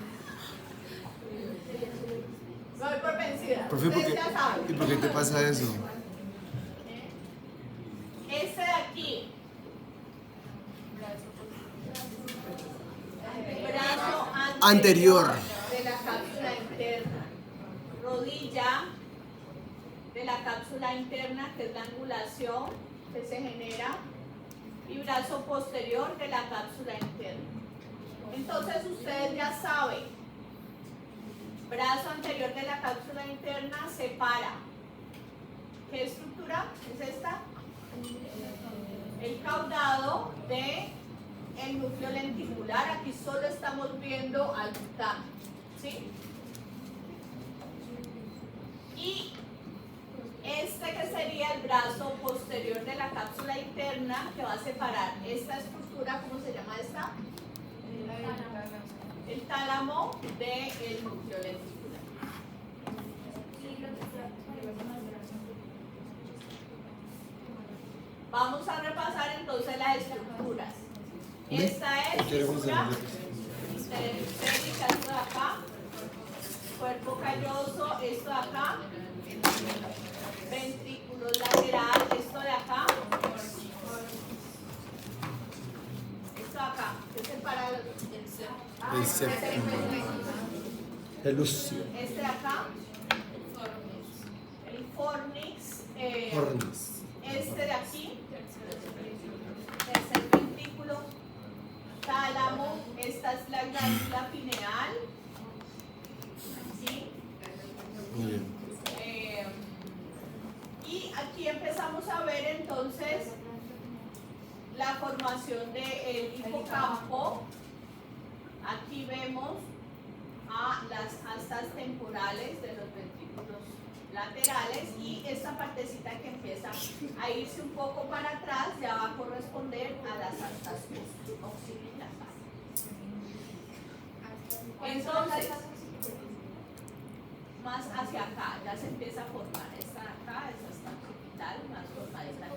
Me doy por vencida. Profe, ¿por Ustedes qué, ya saben. ¿y por qué te pasa eso? Este de aquí. Brazo Anterior. de la cápsula interna. Rodilla de la cápsula interna, que es la angulación que se genera. Y brazo posterior de la cápsula interna. Entonces ustedes ya saben, brazo anterior de la cápsula interna separa. ¿Qué estructura es esta? El caudado de el núcleo lenticular. Aquí solo estamos viendo al putamen, ¿sí? Y este que sería el brazo posterior de la cápsula interna, que va a separar esta estructura, ¿cómo se llama esta? El tálamo del núcleo lenticular. Vamos a repasar entonces las estructuras. Esta es estructura periférica, esto de acá, cuerpo calloso, esto de acá, ventrículo lateral, esto de acá, esto de acá, que separa El séptimo. El lucio. este de acá, el fornix, Hornis. este de aquí, tercer ventrículo, tálamo, esta es la glándula pineal, ¿sí? Muy bien. Y aquí empezamos a ver entonces la formación del hipocampo. Aquí vemos a las astas temporales de los ventrículos laterales y esta partecita que empieza a irse un poco para atrás ya va a corresponder a las astas occipital. Entonces, más hacia acá, ya se empieza a formar esta de acá, esta está occipital, más formada esta aquí.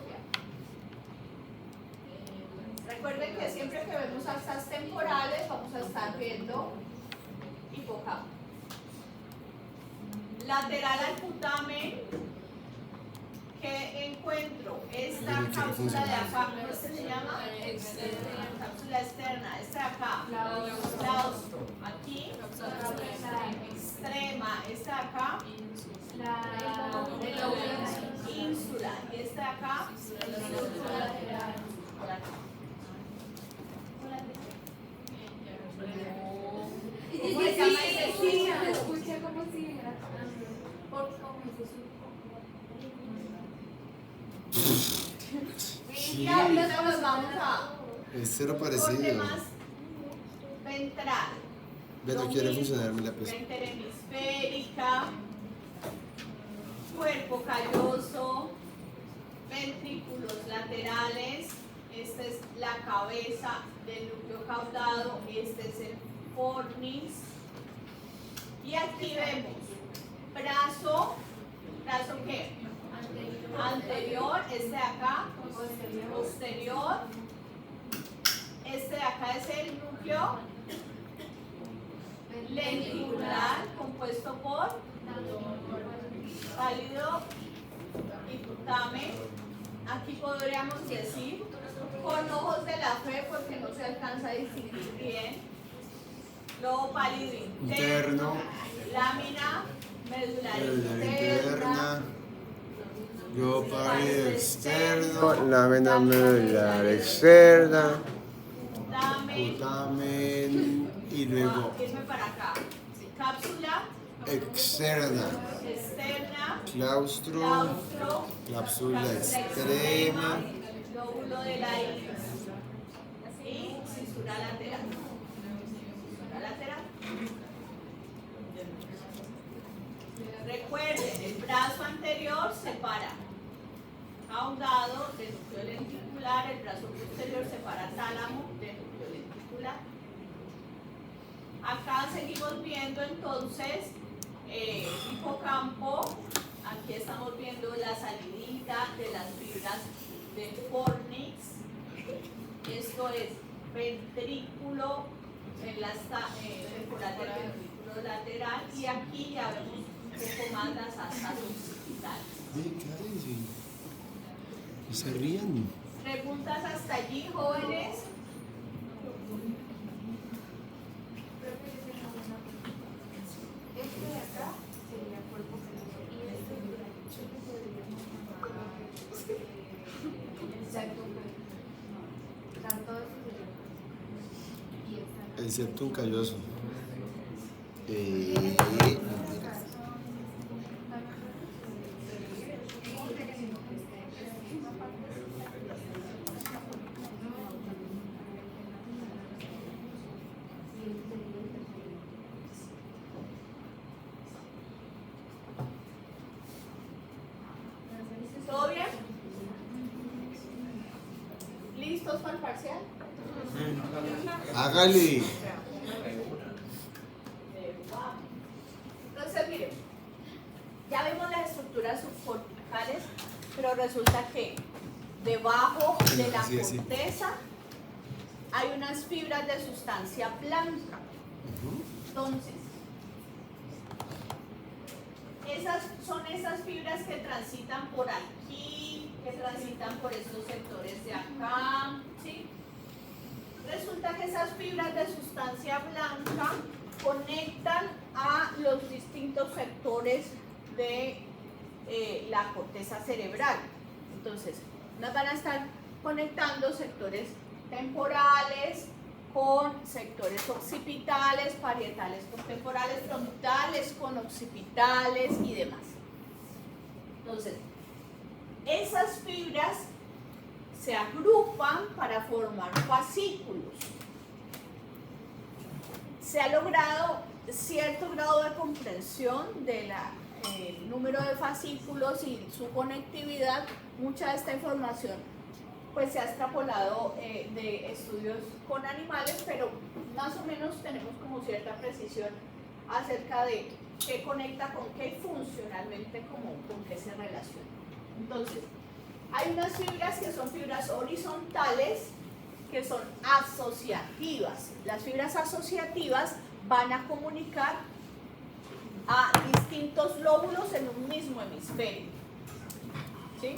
Recuerden que siempre que vemos astas temporales vamos a estar viendo hipocampo. Lateral al putamen, que encuentro esta cápsula de acá, ¿cómo se llama? Cápsula externa, esta de acá, claustro, aquí, extrema, esta de acá, ínsula, y esta de acá, lateral. ¿Cómo se llama ese Sí, surco? se escucha como si era como Y ahorita nos vamos a Es cero corte parecido. más ventral. Beto Lo quiere mismo, funcionar mi lápiz. frente hemisférica, cuerpo calloso, ventrículos laterales. Esta es la cabeza del núcleo caudado, este es el fornix. Y aquí vemos brazo, ¿brazo qué? Anterior, este de acá, posterior. Este de acá es el núcleo lenticular, compuesto por pálido y putamen. Aquí podríamos decir con ojos de la fe porque no se alcanza a distinguir bien. Lobo pálido interno, lámina medular interna, Globo pálido externo, lámina medular externa, putamen, putamen y luego irme para acá. Cápsula externa, externa, claustro, claustro, cápsula extrema, lóbulo vínculo de la iris y cisura lateral. Cisura lateral. Recuerden, el brazo anterior separa caudado del núcleo lenticular, el brazo posterior separa tálamo del núcleo lenticular. Acá seguimos viendo entonces hipocampo. Aquí estamos viendo la salidita de las fibras del fornix. Esto es ventrículo, en la temporal del ventrículo lateral, y aquí ya vemos un poco más las astas occipitales. Se ríen. ¿Preguntas hasta allí, jóvenes? Este de acá sería cuerpo calloso y este de aquí podríamos llamar septum calloso. O sea, todo eso sería y esta El septum calloso. ¿Todo bien? ¿Listos para el parcial? Hágale. Entonces, miren, ya vimos las estructuras subcorticales, pero resulta que debajo de la Así, así. corteza hay unas fibras de sustancia blanca. Entonces, esas son esas fibras que transitan por aquí, que transitan por estos sectores de acá, ¿sí? Resulta que esas fibras de sustancia blanca conectan a los distintos sectores de la corteza cerebral. Entonces, nos van a estar conectando sectores temporales con sectores occipitales, parietales con temporales, frontales con occipitales y demás. Entonces, esas fibras se agrupan para formar fascículos. Se ha logrado cierto grado de comprensión del número de fascículos y su conectividad. Mucha de esta información pues se ha extrapolado de estudios con animales, pero más o menos tenemos como cierta precisión acerca de qué conecta con qué y funcionalmente con qué se relaciona. Entonces, hay unas fibras que son fibras horizontales que son asociativas. Las fibras asociativas van a comunicar a distintos lóbulos en un mismo hemisferio. ¿Sí?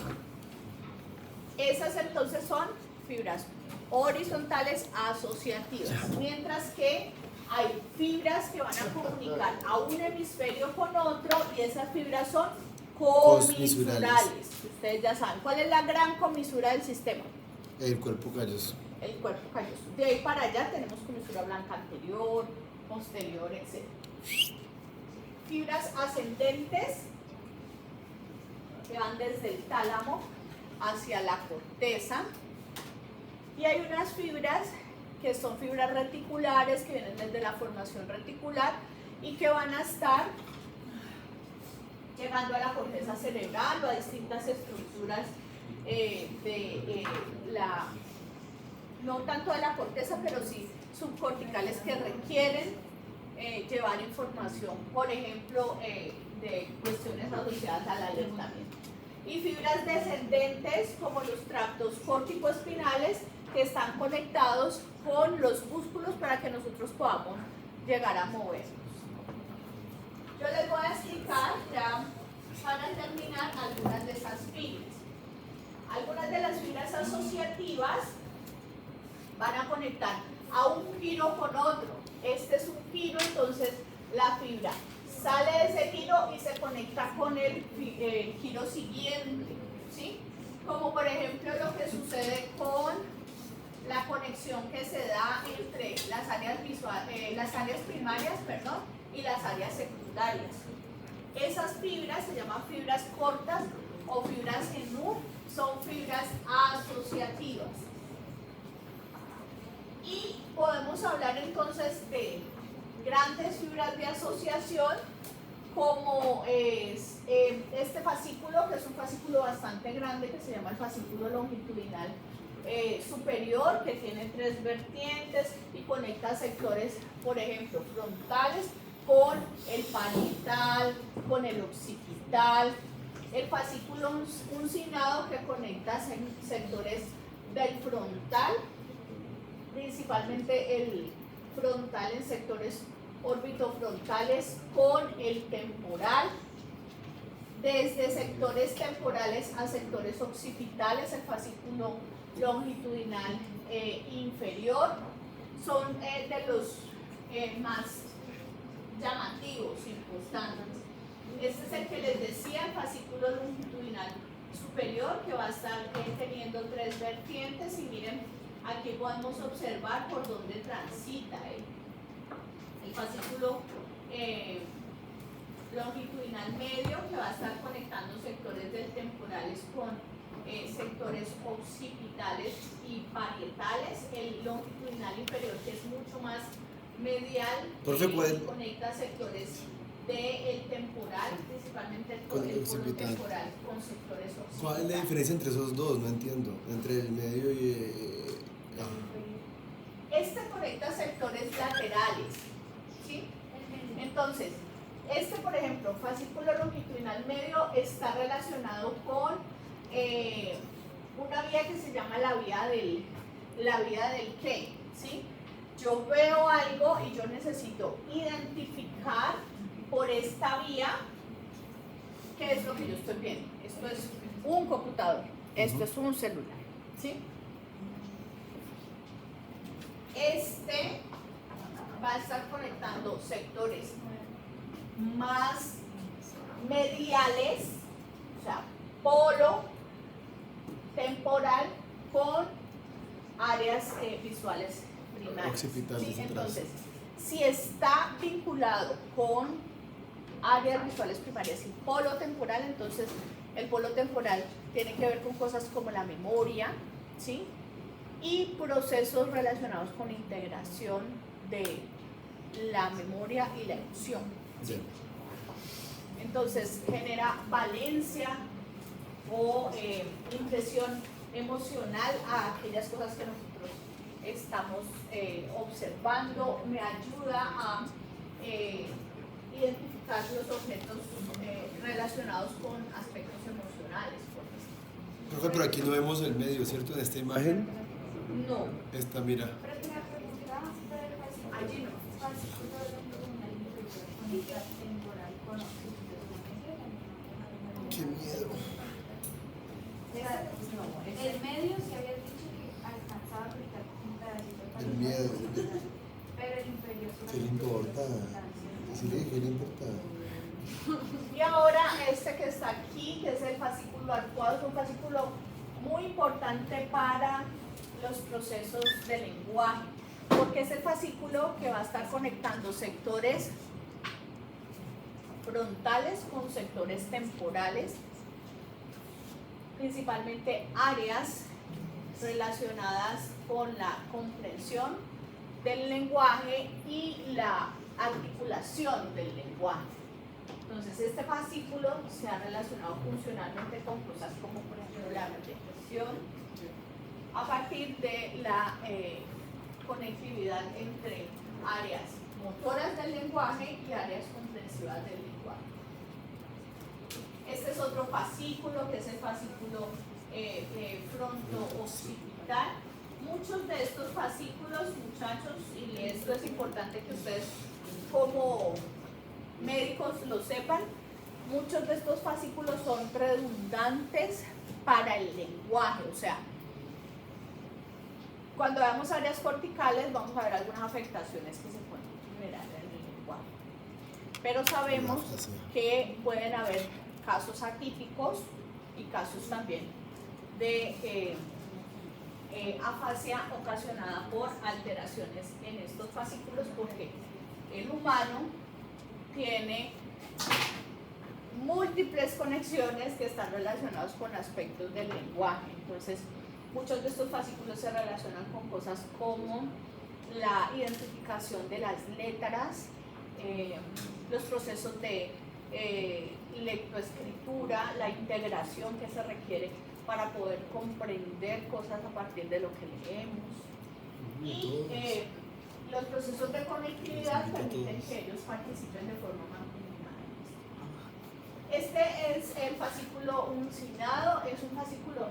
Esas entonces son fibras horizontales asociativas, mientras que hay fibras que van a comunicar a un hemisferio con otro y esas fibras son comisurales. Ustedes ya saben, ¿cuál es la gran comisura del sistema? El cuerpo calloso. El cuerpo calloso. De ahí para allá tenemos comisura blanca anterior, posterior, etc. Fibras ascendentes que van desde el tálamo hacia la corteza, y hay unas fibras que son fibras reticulares que vienen desde la formación reticular y que van a estar llegando a la corteza cerebral o a distintas estructuras no tanto de la corteza, pero sí subcorticales que requieren llevar información, por ejemplo, de cuestiones asociadas al alertamiento. Y fibras descendentes como los tractos córtico-espinales que están conectados con los músculos para que nosotros podamos llegar a movernos. Yo les voy a explicar ya para terminar algunas de esas fibras. Algunas de las fibras asociativas van a conectar a un giro con otro. Este es un giro, entonces la fibra sale de ese giro y se conecta con el giro siguiente, ¿sí? Como por ejemplo lo que sucede con la conexión que se da entre las áreas primarias, y las áreas secundarias. Esas fibras se llaman fibras cortas o fibras en U son fibras asociativas. Y podemos hablar entonces de grandes fibras de asociación, como es este fascículo, que es un fascículo bastante grande, que se llama el fascículo longitudinal superior, que tiene 3 vertientes y conecta sectores, por ejemplo, frontales con el parietal, con el occipital. El fascículo uncinado, que conecta sectores del frontal, principalmente el frontal en sectores orbitofrontales con el temporal. Desde sectores temporales a sectores occipitales, el fascículo longitudinal inferior, son de los más llamativos, importantes. Este es el que les decía, el fascículo longitudinal superior, que va a estar teniendo 3 vertientes, y miren, aquí podemos observar por dónde transita el fascículo longitudinal medio, que va a estar conectando sectores del temporales con sectores occipitales y parietales. El longitudinal inferior, que es mucho más medial, conecta sectores del temporal, principalmente el polo temporal, con sectores occipitales. ¿Cuál es la diferencia entre esos dos? No entiendo. Entre el medio y... Este conecta sectores laterales, ¿sí? Entonces, este, por ejemplo, fascículo longitudinal medio está relacionado con una vía que se llama la vía del qué, ¿sí? Yo veo algo y yo necesito identificar por esta vía qué es lo que yo estoy viendo. Esto es un computador, esto es un celular, ¿sí? Este va a estar conectando sectores más mediales, o sea, polo temporal, con áreas visuales primarias. Occipitales, ¿sí? Entonces, si está vinculado con áreas visuales primarias y polo temporal, entonces el polo temporal tiene que ver con cosas como la memoria, ¿sí? Y procesos relacionados con integración de la memoria y la emoción. ¿sí? Entonces genera valencia o impresión emocional a aquellas cosas que nosotros estamos observando. Me ayuda a identificar los objetos relacionados con aspectos emocionales. Profe, pero aquí no vemos el medio, ¿cierto? En esta imagen. No, Esta, mira. Pero una pregunta, allí no. fascículo longitudinal inferior conecta temporal con occipital. ¡Qué miedo! El medio se había dicho que alcanzaba a aplicar un pedacito para El miedo. pero el inferior ¿Qué le importa? Sí, ¿qué le importa? Y ahora este que está aquí, que es el fascículo arcuado, es un fascículo muy importante para los procesos de lenguaje, porque es el fascículo que va a estar conectando sectores frontales con sectores temporales, principalmente áreas relacionadas con la comprensión del lenguaje y la articulación del lenguaje. Entonces, este fascículo se ha relacionado funcionalmente con cosas como, por ejemplo, la repetición, a partir de la conectividad entre áreas motoras del lenguaje y áreas comprensivas del lenguaje. Este es otro fascículo, que es el fascículo fronto-occipital. Muchos de estos fascículos, muchachos, y esto es importante que ustedes como médicos lo sepan, muchos de estos fascículos son redundantes para el lenguaje, o sea, cuando veamos áreas corticales vamos a ver algunas afectaciones que se pueden generar en el lenguaje, pero sabemos que pueden haber casos atípicos y casos también de afasia ocasionada por alteraciones en estos fascículos, porque el humano tiene múltiples conexiones que están relacionados con aspectos del lenguaje. Entonces, muchos de estos fascículos se relacionan con cosas como la identificación de las letras, los procesos de lectoescritura, la integración que se requiere para poder comprender cosas a partir de lo que leemos. Y los procesos de conectividad permiten que ellos participen de forma mancomunada. Este es el fascículo uncinado, es un fascículo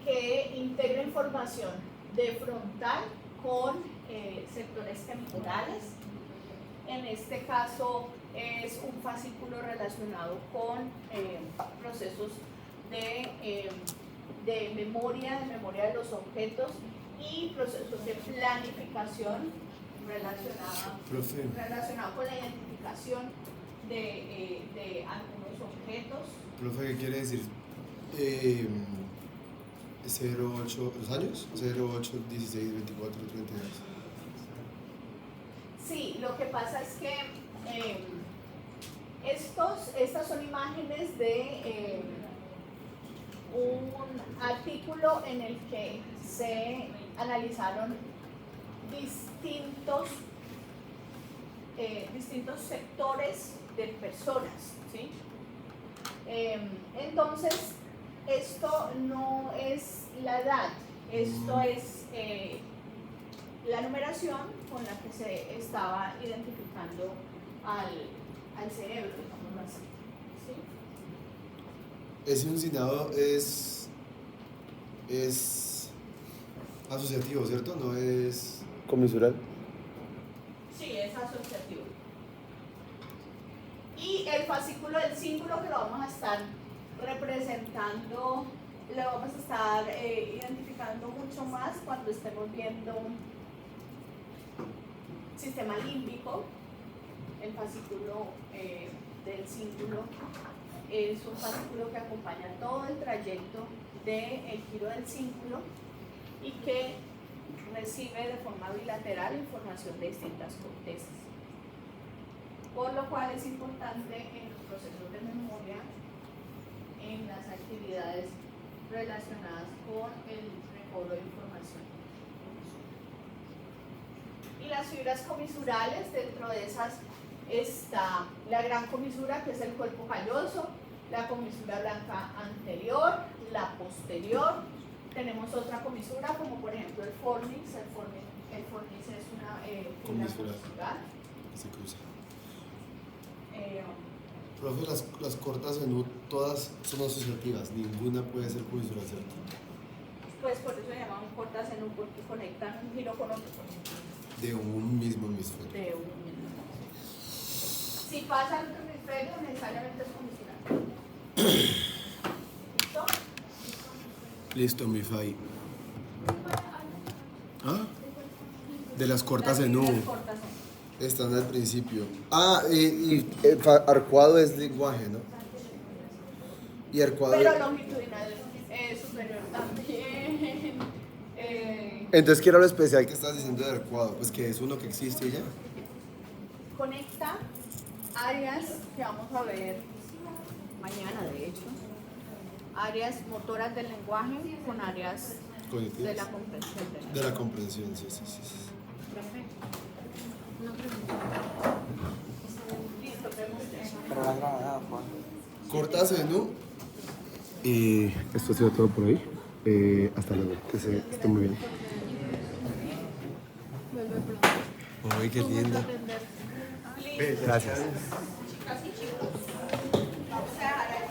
que integra información de frontal con sectores temporales. En este caso es un fascículo relacionado con procesos de memoria de los objetos y procesos de planificación relacionado con la identificación de algunos objetos. Profe, ¿qué quiere decir? 08, ¿los años? 08, 16, 24, 32. Sí, lo que pasa es que estas son imágenes de un artículo en el que se analizaron distintos sectores de personas, ¿sí? Entonces, esto no es la edad, esto es la numeración con la que se estaba identificando al cerebro, digámoslo así, ¿sí? Ese uncinado es asociativo, ¿cierto? No es comisural. Sí, es asociativo. Y el fascículo del símbolo que lo vamos a estar representando, lo vamos a estar identificando mucho más cuando estemos viendo sistema límbico. El fascículo del símbolo es un fascículo que acompaña todo el trayecto del giro del círculo y que recibe de forma bilateral información de distintas cortezas. Por lo cual es importante en los procesos de memoria, en las actividades relacionadas con el recobro de información. Y las fibras comisurales, dentro de esas está la gran comisura, que es el cuerpo calloso, la comisura blanca anterior, la posterior. Tenemos otra comisura, como por ejemplo el fornix. El fornix es una fibra comisural. Se cruza. Profe, las cortas en U todas son asociativas, ninguna puede ser comisural, ¿cierto? Pues por eso se llaman cortas en U, porque conectan un giro con otro. De un mismo hemisferio. De un mismo. Si pasa al otro hemisferio, necesariamente es comisural. ¿Listo? Listo, mi Fai. ¿Ah? De las cortas en U. Las cortas en U. Están al principio. Y arcuado es lenguaje, ¿no? Y arcuado. Pero longitudinal superior también. Entonces, ¿qué era lo especial que estás diciendo de arcuado? Pues que es uno que existe y ya. Conecta áreas que vamos a ver mañana, de hecho. Áreas motoras del lenguaje con áreas Cognitivas. de la comprensión. De la comprensión, sí. Perfecto. Listo, pregunté. Pero la gravedad, Juan. Cortas en U. Y esto ha sido todo por hoy. Hasta luego. Que esté muy bien. Uy, qué linda. Listo. Gracias.